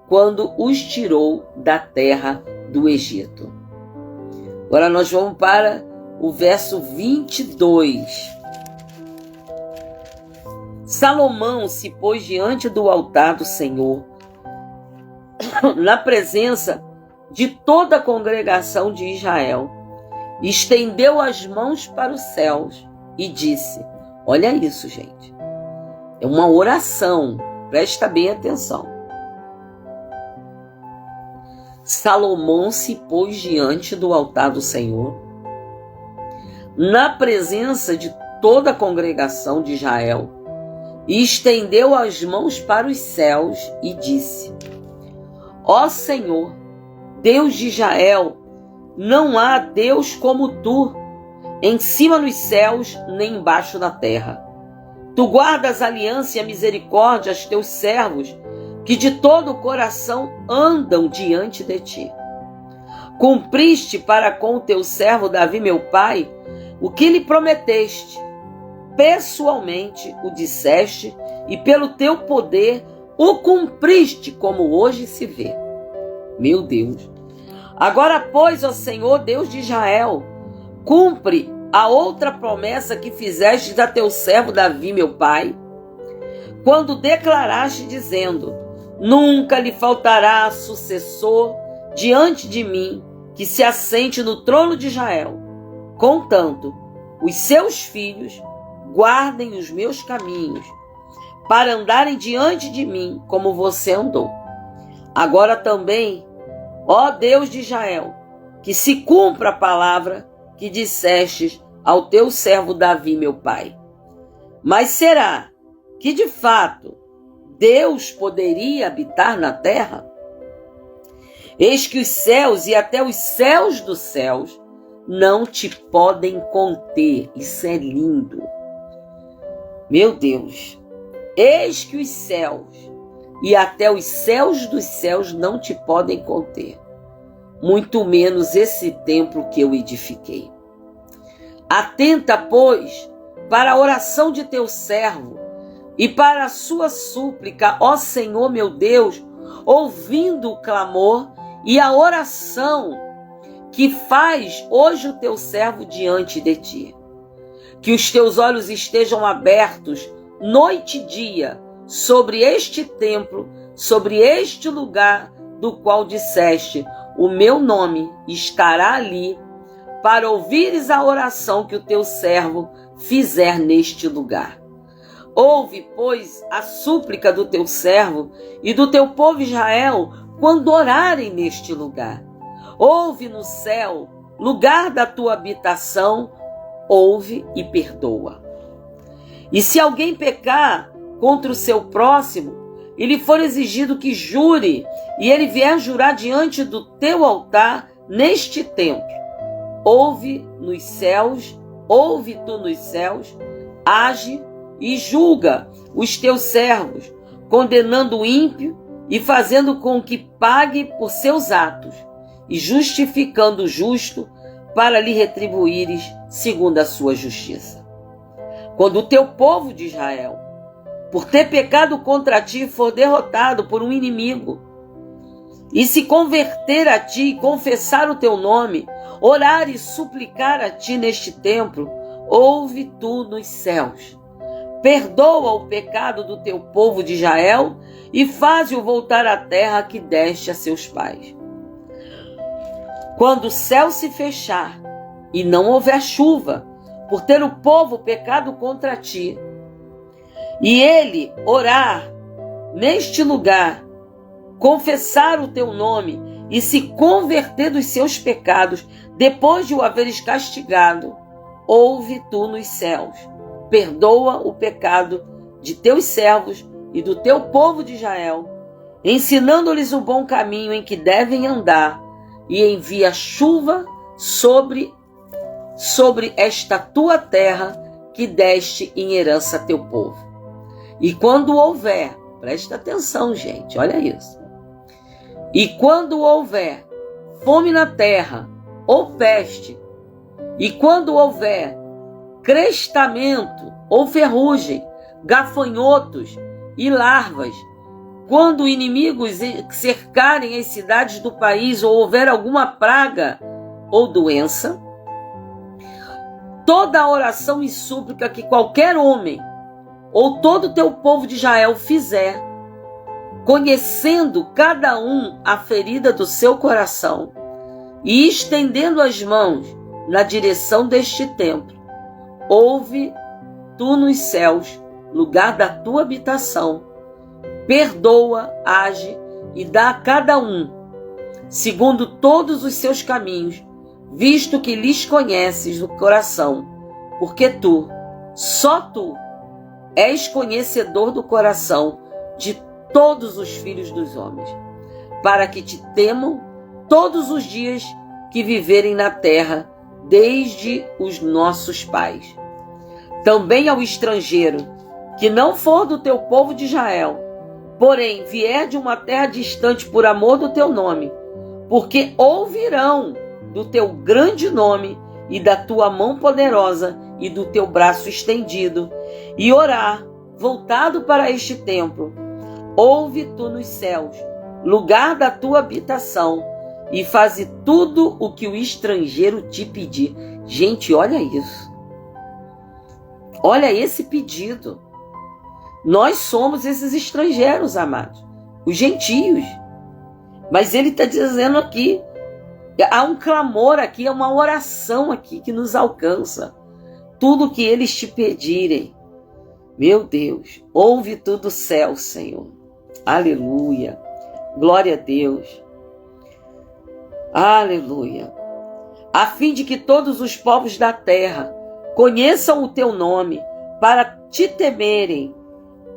quando os tirou da terra do Egito. Agora nós vamos para o verso 22. Salomão se pôs diante do altar do Senhor, na presença de toda a congregação de Israel, estendeu as mãos para os céus e disse, olha isso, gente, é uma oração, presta bem atenção. Salomão se pôs diante do altar do Senhor, na presença de toda a congregação de Israel, e estendeu as mãos para os céus e disse, ó Senhor, Deus de Israel, não há Deus como tu, em cima nos céus, nem embaixo na terra. Tu guardas a aliança e a misericórdia aos teus servos, que de todo o coração andam diante de ti. Cumpriste para com o teu servo Davi meu pai, o que lhe prometeste. Pessoalmente o disseste, e pelo teu poder o cumpriste, como hoje se vê. Meu Deus! Agora, pois, ó Senhor, Deus de Israel, cumpre a outra promessa que fizeste a teu servo Davi meu pai, quando declaraste dizendo, nunca lhe faltará sucessor diante de mim, que se assente no trono de Israel. Contanto, os seus filhos guardem os meus caminhos, para andarem diante de mim, como você andou. Agora também, ó Deus de Israel, que se cumpra a palavra que dissestes ao teu servo Davi meu pai. Mas será que de fato Deus poderia habitar na terra? Eis que os céus e até os céus dos céus não te podem conter. Isso é lindo. Meu Deus. Eis que os céus e até os céus dos céus não te podem conter. Muito menos esse templo que eu edifiquei. Atenta, pois, para a oração de teu servo e para a sua súplica, ó Senhor meu Deus, ouvindo o clamor e a oração que faz hoje o teu servo diante de ti. Que os teus olhos estejam abertos noite e dia sobre este templo, sobre este lugar do qual disseste, o meu nome estará ali, para ouvires a oração que o teu servo fizer neste lugar. Ouve, pois, a súplica do teu servo e do teu povo Israel quando orarem neste lugar. Ouve no céu, lugar da tua habitação, ouve e perdoa. E se alguém pecar contra o seu próximo, e lhe for exigido que jure, e ele vier jurar diante do teu altar neste templo, ouve nos céus, ouve tu nos céus, age e julga os teus servos, condenando o ímpio e fazendo com que pague por seus atos, e justificando o justo para lhe retribuires segundo a sua justiça. Quando o teu povo de Israel, por ter pecado contra ti, for derrotado por um inimigo, e se converter a ti e confessar o teu nome, orar e suplicar a ti neste templo, ouve tu nos céus. Perdoa o pecado do teu povo de Israel e faze-o voltar à terra que deste a seus pais. Quando o céu se fechar e não houver chuva, por ter o povo pecado contra ti, e ele orar neste lugar, confessar o teu nome e se converter dos seus pecados, Depois de o haveres castigado, ouve tu nos céus, perdoa o pecado de teus servos e do teu povo de Israel, ensinando-lhes o bom caminho em que devem andar, e envia chuva sobre esta tua terra que deste em herança a teu povo. E quando houver, presta atenção, gente, olha isso. E quando houver fome na terra, ou peste, e quando houver crestamento, ou ferrugem, gafanhotos e larvas, quando inimigos cercarem as cidades do país, ou houver alguma praga ou doença, toda oração e súplica que qualquer homem ou todo o teu povo de Israel fizer, conhecendo cada um a ferida do seu coração e estendendo as mãos na direção deste templo, ouve tu nos céus, lugar da tua habitação, perdoa, age e dá a cada um, segundo todos os seus caminhos, visto que lhes conheces o coração, porque tu, só tu, és conhecedor do coração de todos os filhos dos homens, para que te temam todos os dias que viverem na terra, desde os nossos pais. Também ao estrangeiro, que não for do teu povo de Israel, porém vier de uma terra distante por amor do teu nome, porque ouvirão do teu grande nome e da tua mão poderosa e do teu braço estendido, e orar, voltado para este templo, ouve tu nos céus, lugar da tua habitação, e faze tudo o que o estrangeiro te pedir. Gente, olha isso. Olha esse pedido. Nós somos esses estrangeiros, amados, os gentios. Mas ele está dizendo aqui, há um clamor aqui, há uma oração aqui que nos alcança. Tudo que eles te pedirem, meu Deus, ouve tu do céu, Senhor. Aleluia. Glória a Deus. Aleluia. A fim de que todos os povos da terra conheçam o teu nome, para te temerem,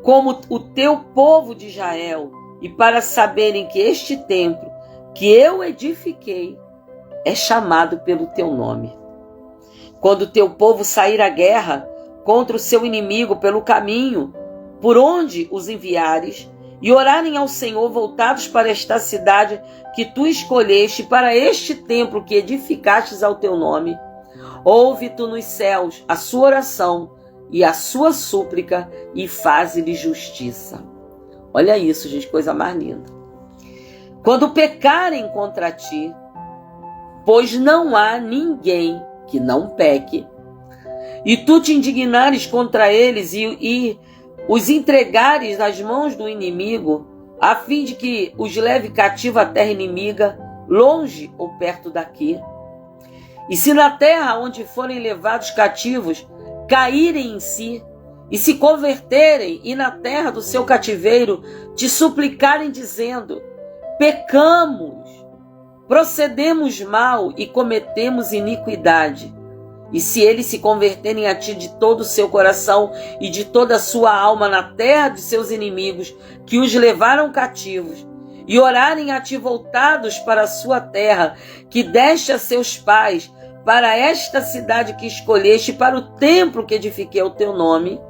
como o teu povo de Israel, e para saberem que este templo que eu edifiquei é chamado pelo teu nome. Quando o teu povo sair à guerra contra o seu inimigo pelo caminho por onde os enviares, e orarem ao Senhor voltados para esta cidade que tu escolheste, para este templo que edificastes ao teu nome, ouve tu nos céus a sua oração e a sua súplica, e faze-lhe justiça. Olha isso, gente, coisa mais linda. Quando pecarem contra ti, pois não há ninguém que não peque, e tu te indignares contra eles e os entregares nas mãos do inimigo, a fim de que os leve cativo à terra inimiga, longe ou perto daqui. E se na terra onde forem levados cativos caírem em si, e se converterem, e na terra do seu cativeiro te suplicarem dizendo: pecamos, procedemos mal e cometemos iniquidade, e se eles se converterem a ti de todo o seu coração e de toda a sua alma na terra de seus inimigos, que os levaram cativos, e orarem a ti voltados para a sua terra, que deste a seus pais, para esta cidade que escolheste, para o templo que edifiquei ao teu nome,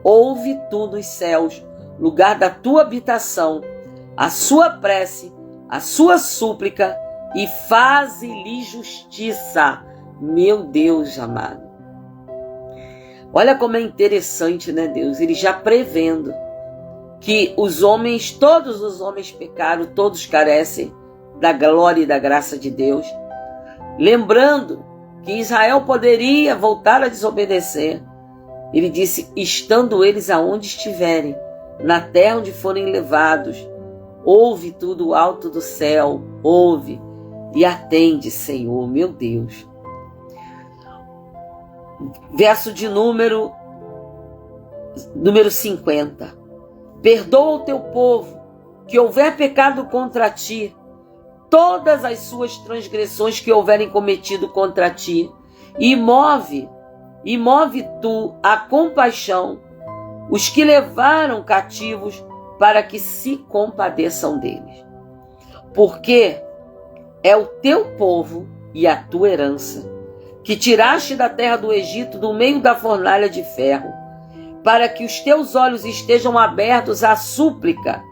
ouve tu nos céus, lugar da tua habitação, a sua prece, a sua súplica, e faze-lhe justiça. Meu Deus amado. Olha como é interessante, né, Deus? Ele já prevendo que os homens, todos os homens pecaram, todos carecem da glória e da graça de Deus. Lembrando que Israel poderia voltar a desobedecer. Ele disse: estando eles aonde estiverem, na terra onde forem levados, ouve tu do alto do céu, ouve e atende, Senhor, meu Deus. Verso de número 50. Perdoa o teu povo que houver pecado contra ti, todas as suas transgressões que houverem cometido contra ti, e move tu a compaixão os que levaram cativos, para que se compadeçam deles. Porque é o teu povo e a tua herança, que tiraste da terra do Egito, do meio da fornalha de ferro, para que os teus olhos estejam abertos à súplica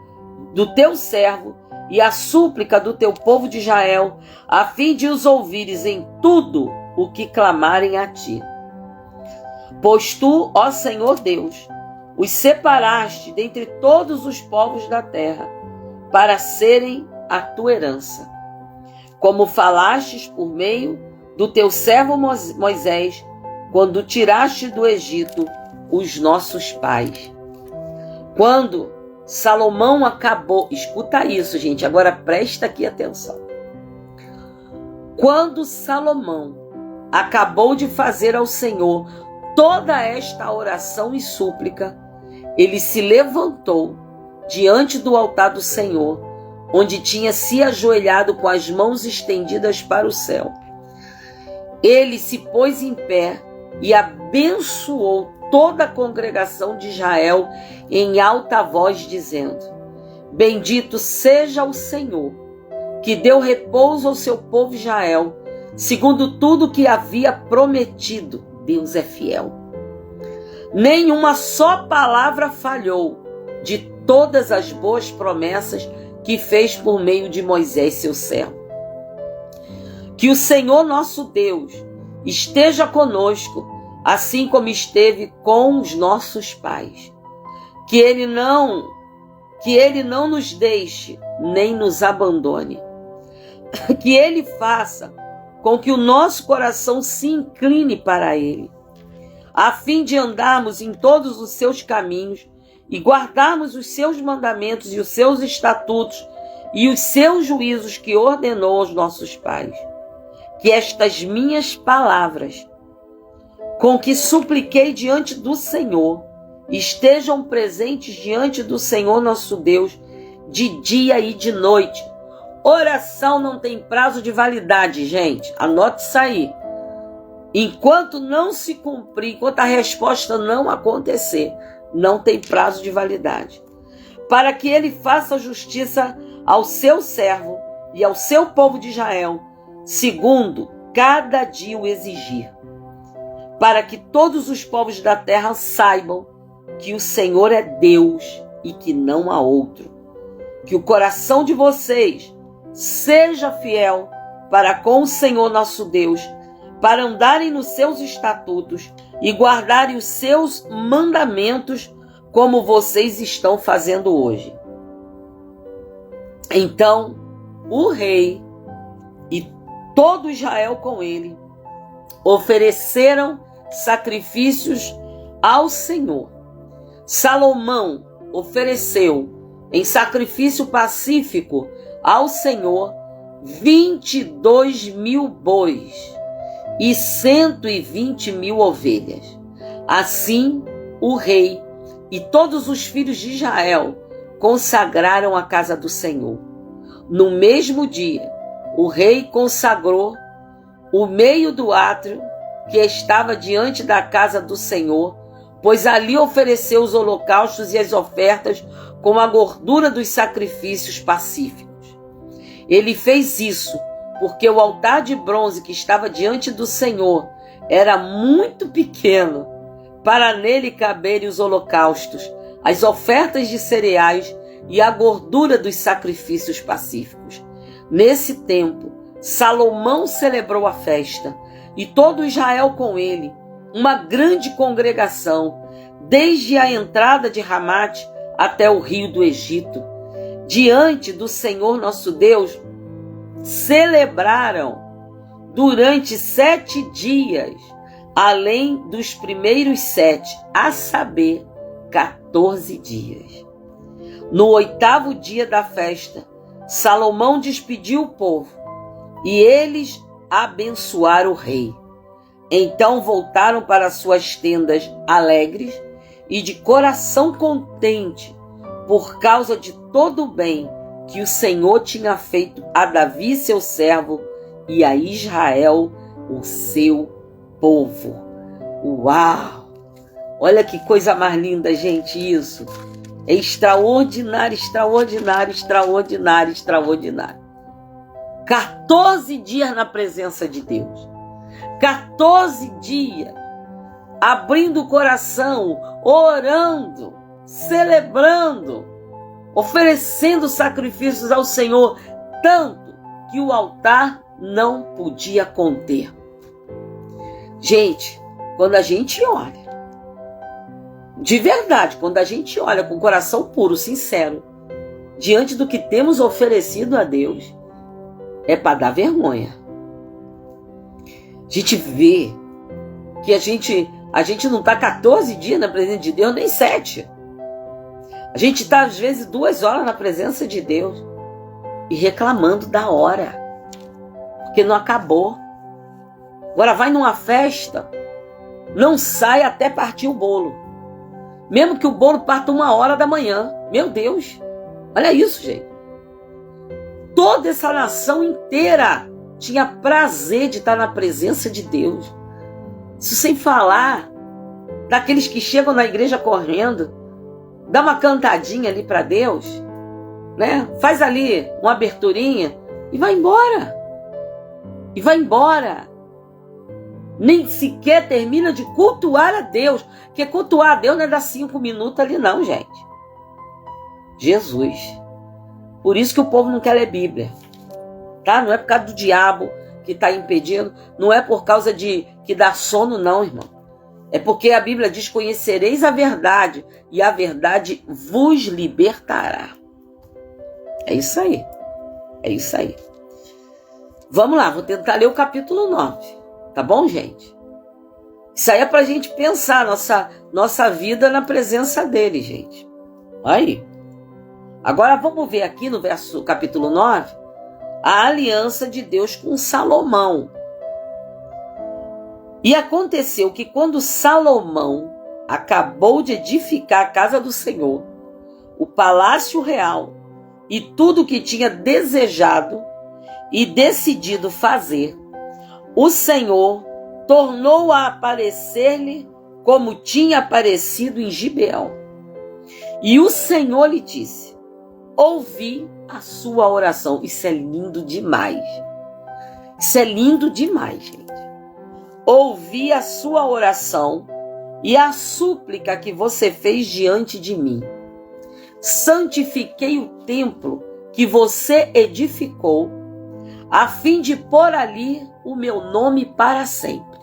do teu servo e à súplica do teu povo de Israel, a fim de os ouvires em tudo o que clamarem a ti. Pois tu, ó Senhor Deus, os separaste dentre todos os povos da terra, para serem a tua herança, como falastes por meio do teu servo Moisés, quando tiraste do Egito os nossos pais. Quando Salomão acabou, escuta isso, gente, agora presta aqui atenção. Quando Salomão acabou de fazer ao Senhor toda esta oração e súplica, ele se levantou diante do altar do Senhor, onde tinha se ajoelhado com as mãos estendidas para o céu. Ele se pôs em pé e abençoou toda a congregação de Israel em alta voz, dizendo: Bendito seja o Senhor, que deu repouso ao seu povo Israel, segundo tudo que havia prometido. Deus é fiel. Nenhuma só palavra falhou de todas as boas promessas que fez por meio de Moisés, seu servo. Que o Senhor nosso Deus esteja conosco, assim como esteve com os nossos pais. Que Ele não nos deixe nem nos abandone. Que Ele faça com que o nosso coração se incline para Ele, a fim de andarmos em todos os seus caminhos e guardarmos os seus mandamentos e os seus estatutos e os seus juízos que ordenou aos nossos pais. Que estas minhas palavras, com que supliquei diante do Senhor, estejam presentes diante do Senhor nosso Deus, de dia e de noite. Oração não tem prazo de validade, gente. Anote isso aí. Enquanto não se cumprir, enquanto a resposta não acontecer, não tem prazo de validade. Para que Ele faça justiça ao seu servo e ao seu povo de Israel, segundo cada dia o exigir. Para que todos os povos da terra saibam que o Senhor é Deus e que não há outro. Que o coração de vocês seja fiel para com o Senhor nosso Deus, para andarem nos seus estatutos e guardarem os seus mandamentos, como vocês estão fazendo hoje. Então, o rei e todo Israel com ele ofereceram sacrifícios ao Senhor. Salomão ofereceu em sacrifício pacífico ao Senhor 22.000 bois e 120.000 ovelhas. Assim, o rei e todos os filhos de Israel consagraram a casa do Senhor. No mesmo dia, o rei consagrou o meio do átrio que estava diante da casa do Senhor, pois ali ofereceu os holocaustos e as ofertas com a gordura dos sacrifícios pacíficos. Ele fez isso porque o altar de bronze que estava diante do Senhor era muito pequeno para nele caberem os holocaustos, as ofertas de cereais e a gordura dos sacrifícios pacíficos. Nesse tempo, Salomão celebrou a festa, e todo Israel com ele, uma grande congregação, desde a entrada de Ramate até o rio do Egito. Diante do Senhor nosso Deus, celebraram durante 7 dias, além dos primeiros 7, a saber, 14 dias. No 8º dia da festa, Salomão despediu o povo, e eles abençoaram o rei. Então voltaram para suas tendas alegres e de coração contente, por causa de todo o bem que o Senhor tinha feito a Davi, seu servo, e a Israel, o seu povo. Uau! Olha que coisa mais linda, gente, isso. É extraordinário, extraordinário, extraordinário, extraordinário. 14 dias na presença de Deus. 14 dias abrindo o coração, orando, celebrando, oferecendo sacrifícios ao Senhor, tanto que o altar não podia conter. Gente, quando a gente olha, de verdade, quando a gente olha com o coração puro, sincero, diante do que temos oferecido a Deus, é para dar vergonha. A gente vê que a gente não está 14 dias na presença de Deus, nem 7. A gente está, às vezes, 2 horas na presença de Deus e reclamando da hora, porque não acabou. Agora vai numa festa, não sai até partir o bolo. Mesmo que o bolo parta 1h da manhã. Meu Deus, olha isso, gente. Toda essa nação inteira tinha prazer de estar na presença de Deus. Isso sem falar daqueles que chegam na igreja correndo, dá uma cantadinha ali para Deus, né? Faz ali uma aberturinha e vai embora. E vai embora. Nem sequer termina de cultuar a Deus. Porque cultuar a Deus não é dar 5 minutos ali não, gente. Jesus. Por isso que o povo não quer ler Bíblia. Tá? Não é por causa do diabo que está impedindo. Não é por causa de que dá sono não, irmão. É porque a Bíblia diz: conhecereis a verdade e a verdade vos libertará. É isso aí. É isso aí. Vamos lá, vou tentar ler o capítulo 9. Tá bom, gente? Isso aí é pra gente pensar nossa vida na presença dele, gente. Aí. Agora vamos ver aqui no capítulo 9, a aliança de Deus com Salomão. E aconteceu que quando Salomão acabou de edificar a casa do Senhor, o palácio real e tudo o que tinha desejado e decidido fazer, o Senhor tornou a aparecer-lhe como tinha aparecido em Gibeão. E o Senhor lhe disse: ouvi a sua oração. Isso é lindo demais. Isso é lindo demais, gente. Ouvi a sua oração e a súplica que você fez diante de mim. Santifiquei o templo que você edificou, a fim de pôr ali o meu nome para sempre.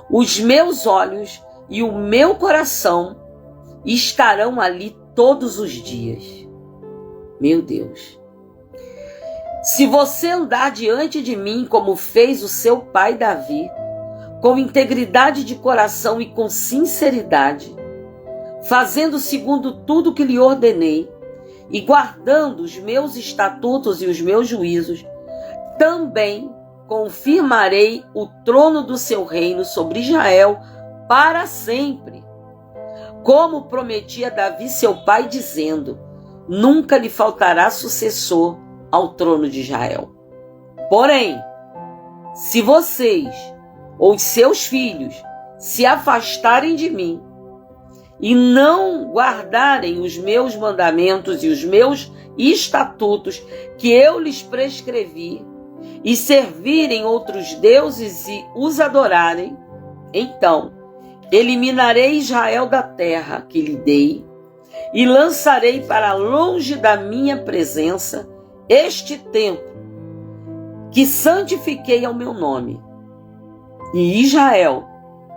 Os meus olhos e o meu coração estarão ali todos os dias. Meu Deus. Se você andar diante de mim como fez o seu pai Davi, com integridade de coração e com sinceridade, fazendo segundo tudo que lhe ordenei, e guardando os meus estatutos e os meus juízos, também confirmarei o trono do seu reino sobre Israel para sempre, como prometi a Davi seu pai, dizendo: nunca lhe faltará sucessor ao trono de Israel. Porém, se vocês ou seus filhos se afastarem de mim e não guardarem os meus mandamentos e os meus estatutos que eu lhes prescrevi, e servirem outros deuses e os adorarem, então eliminarei Israel da terra que lhe dei e lançarei para longe da minha presença este templo que santifiquei ao meu nome. E Israel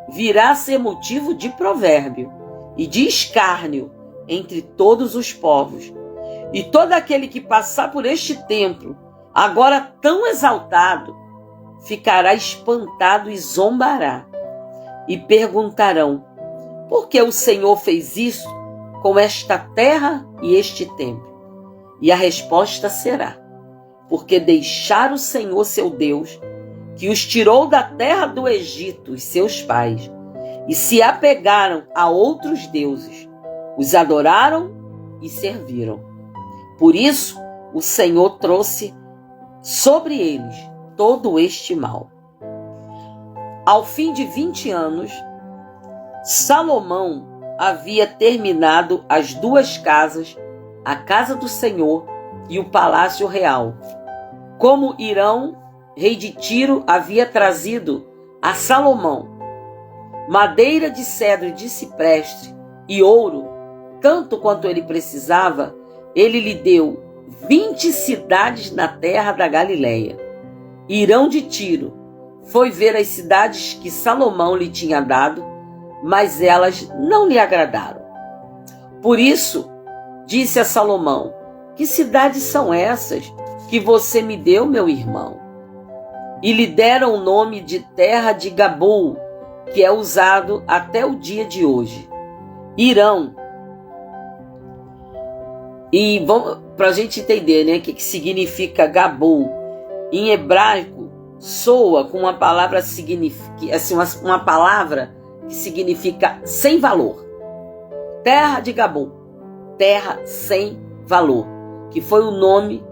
virá a ser motivo de provérbio e de escárnio entre todos os povos. E todo aquele que passar por este templo, agora tão exaltado, ficará espantado e zombará. E perguntarão: por que o Senhor fez isso com esta terra e este templo? E a resposta será: porque deixaram o Senhor seu Deus, que os tirou da terra do Egito, os seus pais, e se apegaram a outros deuses, os adoraram e serviram. Por isso o Senhor trouxe sobre eles todo este mal. Ao fim de 20 anos, Salomão havia terminado as 2 casas, a casa do Senhor e o palácio real, como Hirão, rei de Tiro, havia trazido a Salomão madeira de cedro e de cipreste e ouro, tanto quanto ele precisava. Ele lhe deu 20 cidades na terra da Galileia. Hirão de Tiro foi ver as cidades que Salomão lhe tinha dado, mas elas não lhe agradaram. Por isso, disse a Salomão: que cidades são essas que você me deu, meu irmão? E lhe deram o nome de terra de Gabul, que é usado até o dia de hoje. Hirão. E vamos, para a gente entender, né, o que significa Gabul. Em hebraico, soa com uma palavra, uma palavra que significa sem valor. Terra de Gabul, terra sem valor, que foi o nome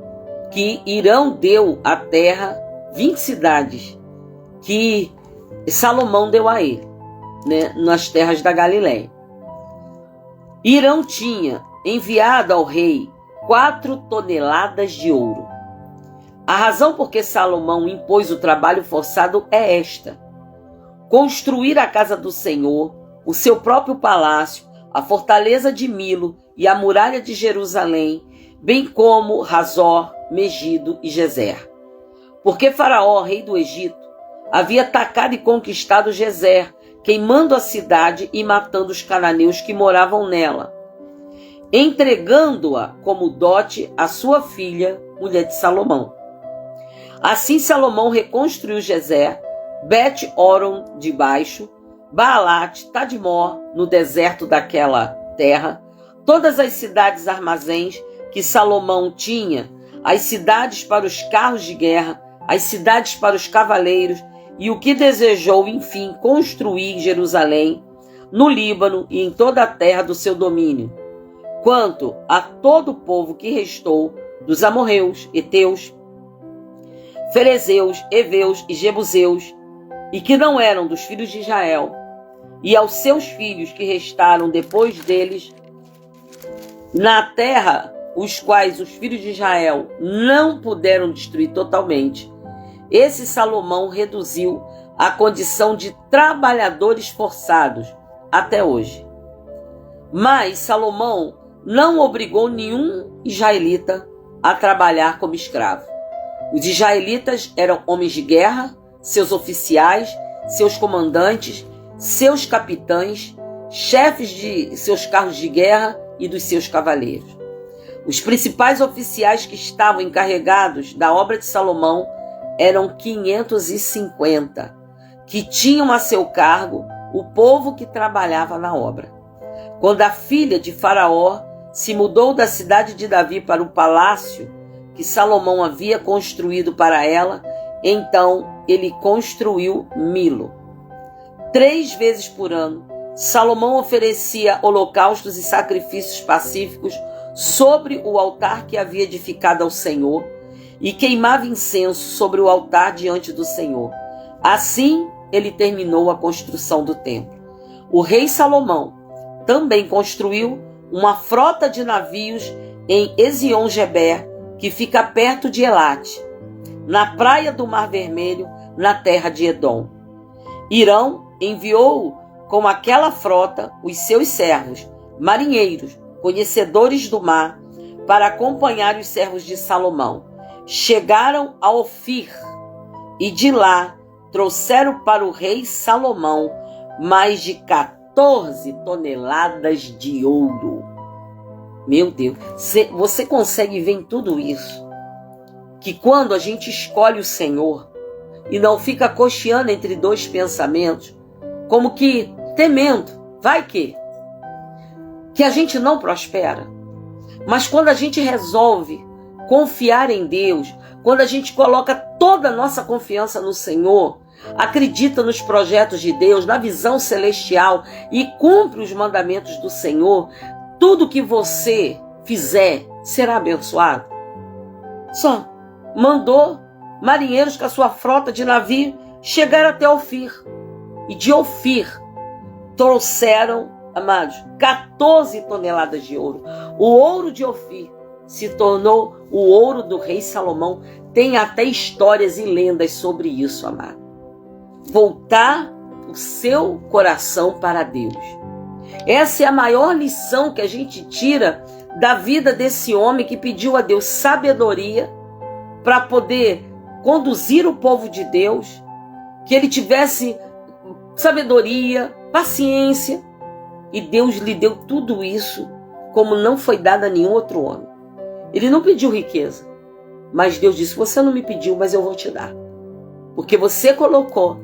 que Hirão deu à terra, 20 cidades que Salomão deu a ele, né, nas terras da Galileia. Hirão tinha enviado ao rei 4 toneladas de ouro. A razão por que Salomão impôs o trabalho forçado é esta: construir a casa do Senhor, o seu próprio palácio, a fortaleza de Milo e a muralha de Jerusalém, bem como Razor, Megido e Gezer. Porque Faraó, rei do Egito, havia atacado e conquistado Gezer, queimando a cidade e matando os cananeus que moravam nela, entregando-a como dote à sua filha, mulher de Salomão. Assim Salomão reconstruiu Gezer, Bet-Horon de baixo, Baalat, Tadmor, no deserto daquela terra, todas as cidades armazéns que Salomão tinha, as cidades para os carros de guerra, as cidades para os cavaleiros, e o que desejou, enfim, construir em Jerusalém, no Líbano e em toda a terra do seu domínio. Quanto a todo o povo que restou, dos amorreus, heteus, ferezeus, heveus e jebuseus, e que não eram dos filhos de Israel, e aos seus filhos que restaram depois deles, na terra, os quais os filhos de Israel não puderam destruir totalmente, esse Salomão reduziu à condição de trabalhadores forçados até hoje. Mas Salomão não obrigou nenhum israelita a trabalhar como escravo. Os israelitas eram homens de guerra, seus oficiais, seus comandantes, seus capitães, chefes de seus carros de guerra e dos seus cavaleiros. Os principais oficiais que estavam encarregados da obra de Salomão eram 550, que tinham a seu cargo o povo que trabalhava na obra. Quando a filha de Faraó se mudou da cidade de Davi para o palácio que Salomão havia construído para ela, então ele construiu Milo. 3 vezes por ano, Salomão oferecia holocaustos e sacrifícios pacíficos sobre o altar que havia edificado ao Senhor e queimava incenso sobre o altar diante do Senhor. Assim, ele terminou a construção do templo. O rei Salomão também construiu uma frota de navios em Ezion-Geber, que fica perto de Elate, na praia do Mar Vermelho, na terra de Edom. Hirão enviou com aquela frota os seus servos, marinheiros, conhecedores do mar, para acompanhar os servos de Salomão. Chegaram a Ofir e de lá trouxeram para o rei Salomão mais de 14 toneladas de ouro. Meu Deus, você consegue ver em tudo isso que quando a gente escolhe o Senhor e não fica cocheando entre 2 pensamentos, como que temendo, vai que a gente não prospera. Mas quando a gente resolve confiar em Deus, quando a gente coloca toda a nossa confiança no Senhor, acredita nos projetos de Deus, na visão celestial e cumpre os mandamentos do Senhor, tudo que você fizer será abençoado. Só. Mandou marinheiros com a sua frota de navio chegar até Ofir. E de Ofir trouxeram, amados, 14 toneladas de ouro. O ouro de Ofir se tornou o ouro do rei Salomão. Tem até histórias e lendas sobre isso, amado. Voltar o seu coração para Deus. Essa é a maior lição que a gente tira da vida desse homem que pediu a Deus sabedoria para poder conduzir o povo de Deus, que ele tivesse sabedoria, paciência, e Deus lhe deu tudo isso como não foi dado a nenhum outro homem. Ele não pediu riqueza, mas Deus disse: você não me pediu, mas eu vou te dar, porque você colocou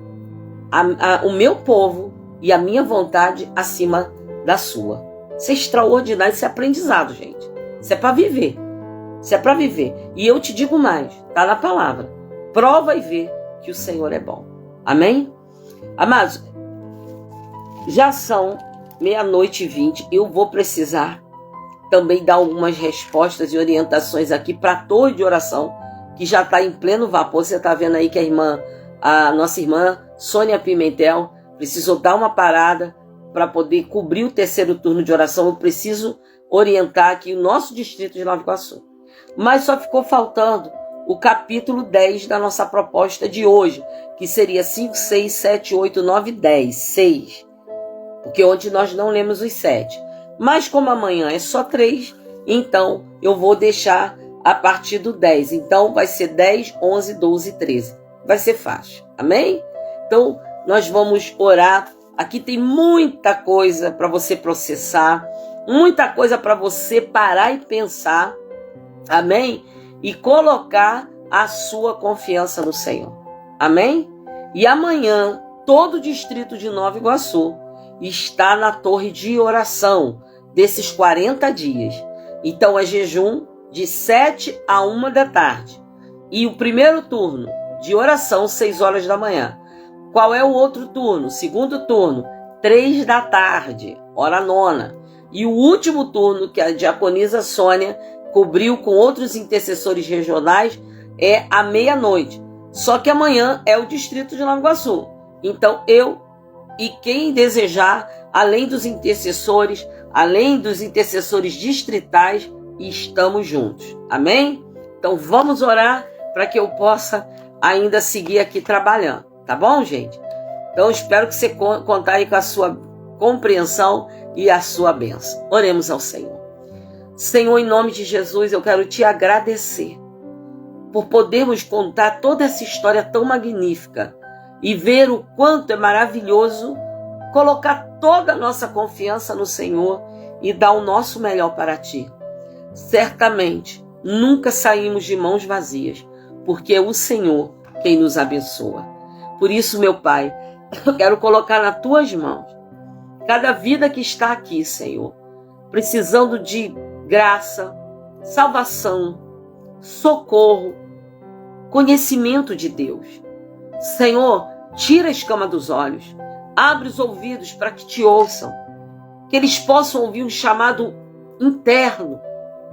o meu povo e a minha vontade acima da sua. Isso é extraordinário, isso é aprendizado, gente. Isso é para viver. Isso é para viver. E eu te digo mais, está na palavra. Prova e vê que o Senhor é bom. Amém? Amados, já são 00:20. Eu vou precisar também dar algumas respostas e orientações aqui para a torre de oração, que já está em pleno vapor. Você está vendo aí que a nossa irmã Sônia Pimentel precisou dar uma parada para poder cobrir o terceiro turno de oração. Eu preciso orientar aqui o nosso distrito de Nova Iguaçu. Mas só ficou faltando o capítulo 10 da nossa proposta de hoje, que seria 5, 6, 7, 8, 9, 10. 6. Porque ontem nós não lemos os 7. Mas como amanhã é só 3, então eu vou deixar a partir do 10. Então vai ser 10, 11, 12, 13. Vai ser fácil. Amém? Então nós vamos orar. Aqui tem muita coisa para você processar, muita coisa para você parar e pensar. Amém? E colocar a sua confiança no Senhor. Amém? E amanhã, todo o distrito de Nova Iguaçu está na torre de oração desses 40 dias. Então é jejum de 7 a 1 da tarde. E o primeiro turno de oração, 6 horas da manhã. Qual é o outro turno? Segundo turno, 3 da tarde, hora nona. E o último turno, que a diaconisa Sônia cobriu com outros intercessores regionais, é à 00:00. Só que amanhã é o distrito de Nova Iguaçu. Então eu e quem desejar, além dos intercessores distritais, estamos juntos. Amém? Então vamos orar para que eu possa ainda seguir aqui trabalhando. Tá bom, gente? Então espero que você contar aí com a sua compreensão e a sua bênção. Oremos ao Senhor. Senhor, em nome de Jesus, eu quero te agradecer por podermos contar toda essa história tão magnífica e ver o quanto é maravilhoso colocar toda a nossa confiança no Senhor e dar o nosso melhor para ti. Certamente, nunca saímos de mãos vazias, porque é o Senhor quem nos abençoa. Por isso, meu Pai, eu quero colocar nas tuas mãos cada vida que está aqui, Senhor, precisando de graça, salvação, socorro, conhecimento de Deus. Senhor, tira a escama dos olhos, abre os ouvidos para que te ouçam, que eles possam ouvir um chamado interno,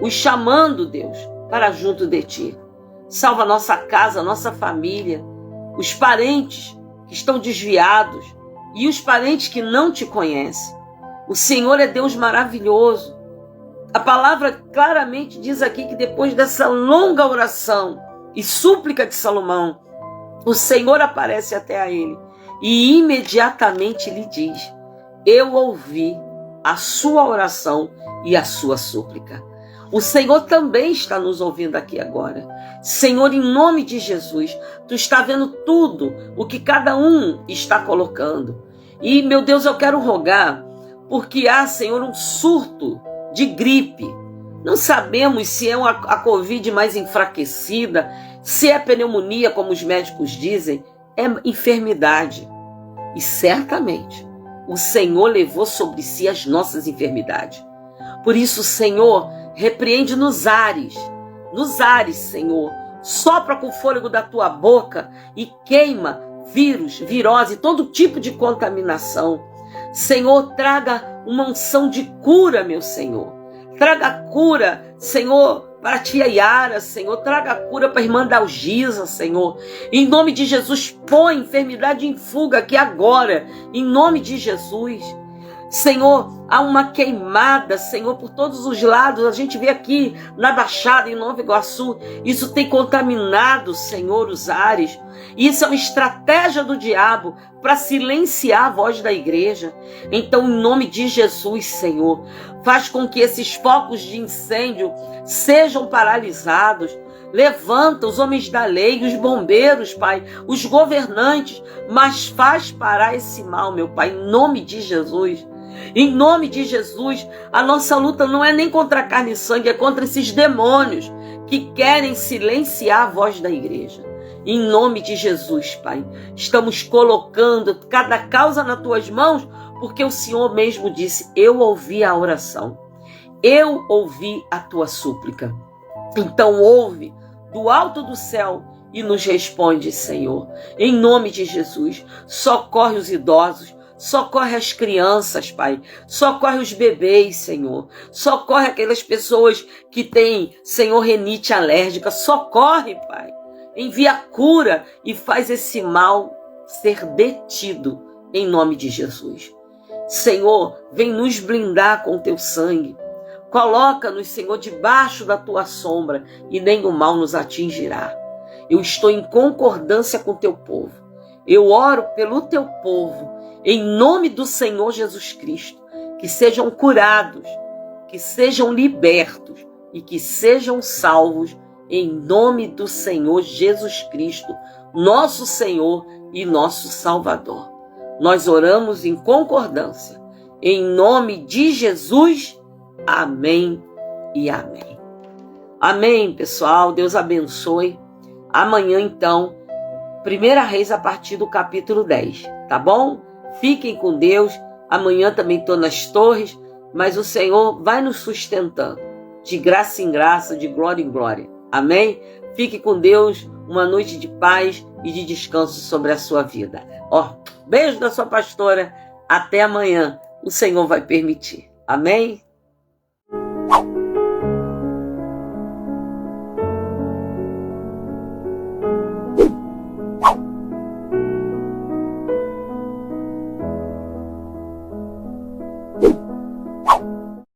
os chamando, Deus, para junto de ti. Salva nossa casa, nossa família, os parentes que estão desviados e os parentes que não te conhecem. O Senhor é Deus maravilhoso. A palavra claramente diz aqui que depois dessa longa oração e súplica de Salomão, o Senhor aparece até a ele e imediatamente lhe diz: eu ouvi a sua oração e a sua súplica. O Senhor também está nos ouvindo aqui agora. Senhor, em nome de Jesus, tu está vendo tudo o que cada um está colocando. E, meu Deus, eu quero rogar, porque há, Senhor, um surto de gripe. Não sabemos se é a Covid mais enfraquecida, se é pneumonia, como os médicos dizem, é enfermidade. E certamente o Senhor levou sobre si as nossas enfermidades. Por isso, Senhor, repreende nos ares, Senhor. Sopra com o fôlego da tua boca e queima vírus, virose, todo tipo de contaminação. Senhor, traga uma unção de cura, meu Senhor. Traga cura, Senhor, para a tia Yara, Senhor. Traga cura para a irmã Dalgisa, Senhor. Em nome de Jesus, põe a enfermidade em fuga aqui agora. Em nome de Jesus. Senhor, há uma queimada, Senhor, por todos os lados. A gente vê aqui na Baixada, em Nova Iguaçu, isso tem contaminado, Senhor, os ares. Isso é uma estratégia do diabo para silenciar a voz da igreja. Então, em nome de Jesus, Senhor, faz com que esses focos de incêndio sejam paralisados. Levanta os homens da lei, os bombeiros, Pai, os governantes, mas faz parar esse mal, meu Pai, em nome de Jesus. Em nome de Jesus, a nossa luta não é nem contra a carne e sangue, é contra esses demônios que querem silenciar a voz da igreja. Em nome de Jesus, Pai, estamos colocando cada causa nas tuas mãos, porque o Senhor mesmo disse, eu ouvi a oração, eu ouvi a tua súplica. Então ouve do alto do céu e nos responde, Senhor. Em nome de Jesus, socorre os idosos, socorre as crianças, Pai. Socorre os bebês, Senhor. Socorre aquelas pessoas que têm, Senhor, rinite alérgica. Socorre, Pai. Envia cura e faz esse mal ser detido em nome de Jesus. Senhor, vem nos blindar com o teu sangue. Coloca-nos, Senhor, debaixo da tua sombra e nenhum mal nos atingirá. Eu estou em concordância com o teu povo. Eu oro pelo teu povo, em nome do Senhor Jesus Cristo, que sejam curados, que sejam libertos e que sejam salvos, em nome do Senhor Jesus Cristo, nosso Senhor e nosso Salvador. Nós oramos em concordância, em nome de Jesus. Amém e amém. Amém, pessoal. Deus abençoe. Amanhã, então, 1 Reis a partir do capítulo 10, tá bom? Fiquem com Deus. Amanhã também estou nas torres, mas o Senhor vai nos sustentando, de graça em graça, de glória em glória. Amém? Fique com Deus. Uma noite de paz e de descanso sobre a sua vida. Beijo da sua pastora. Até amanhã. O Senhor vai permitir. Amém?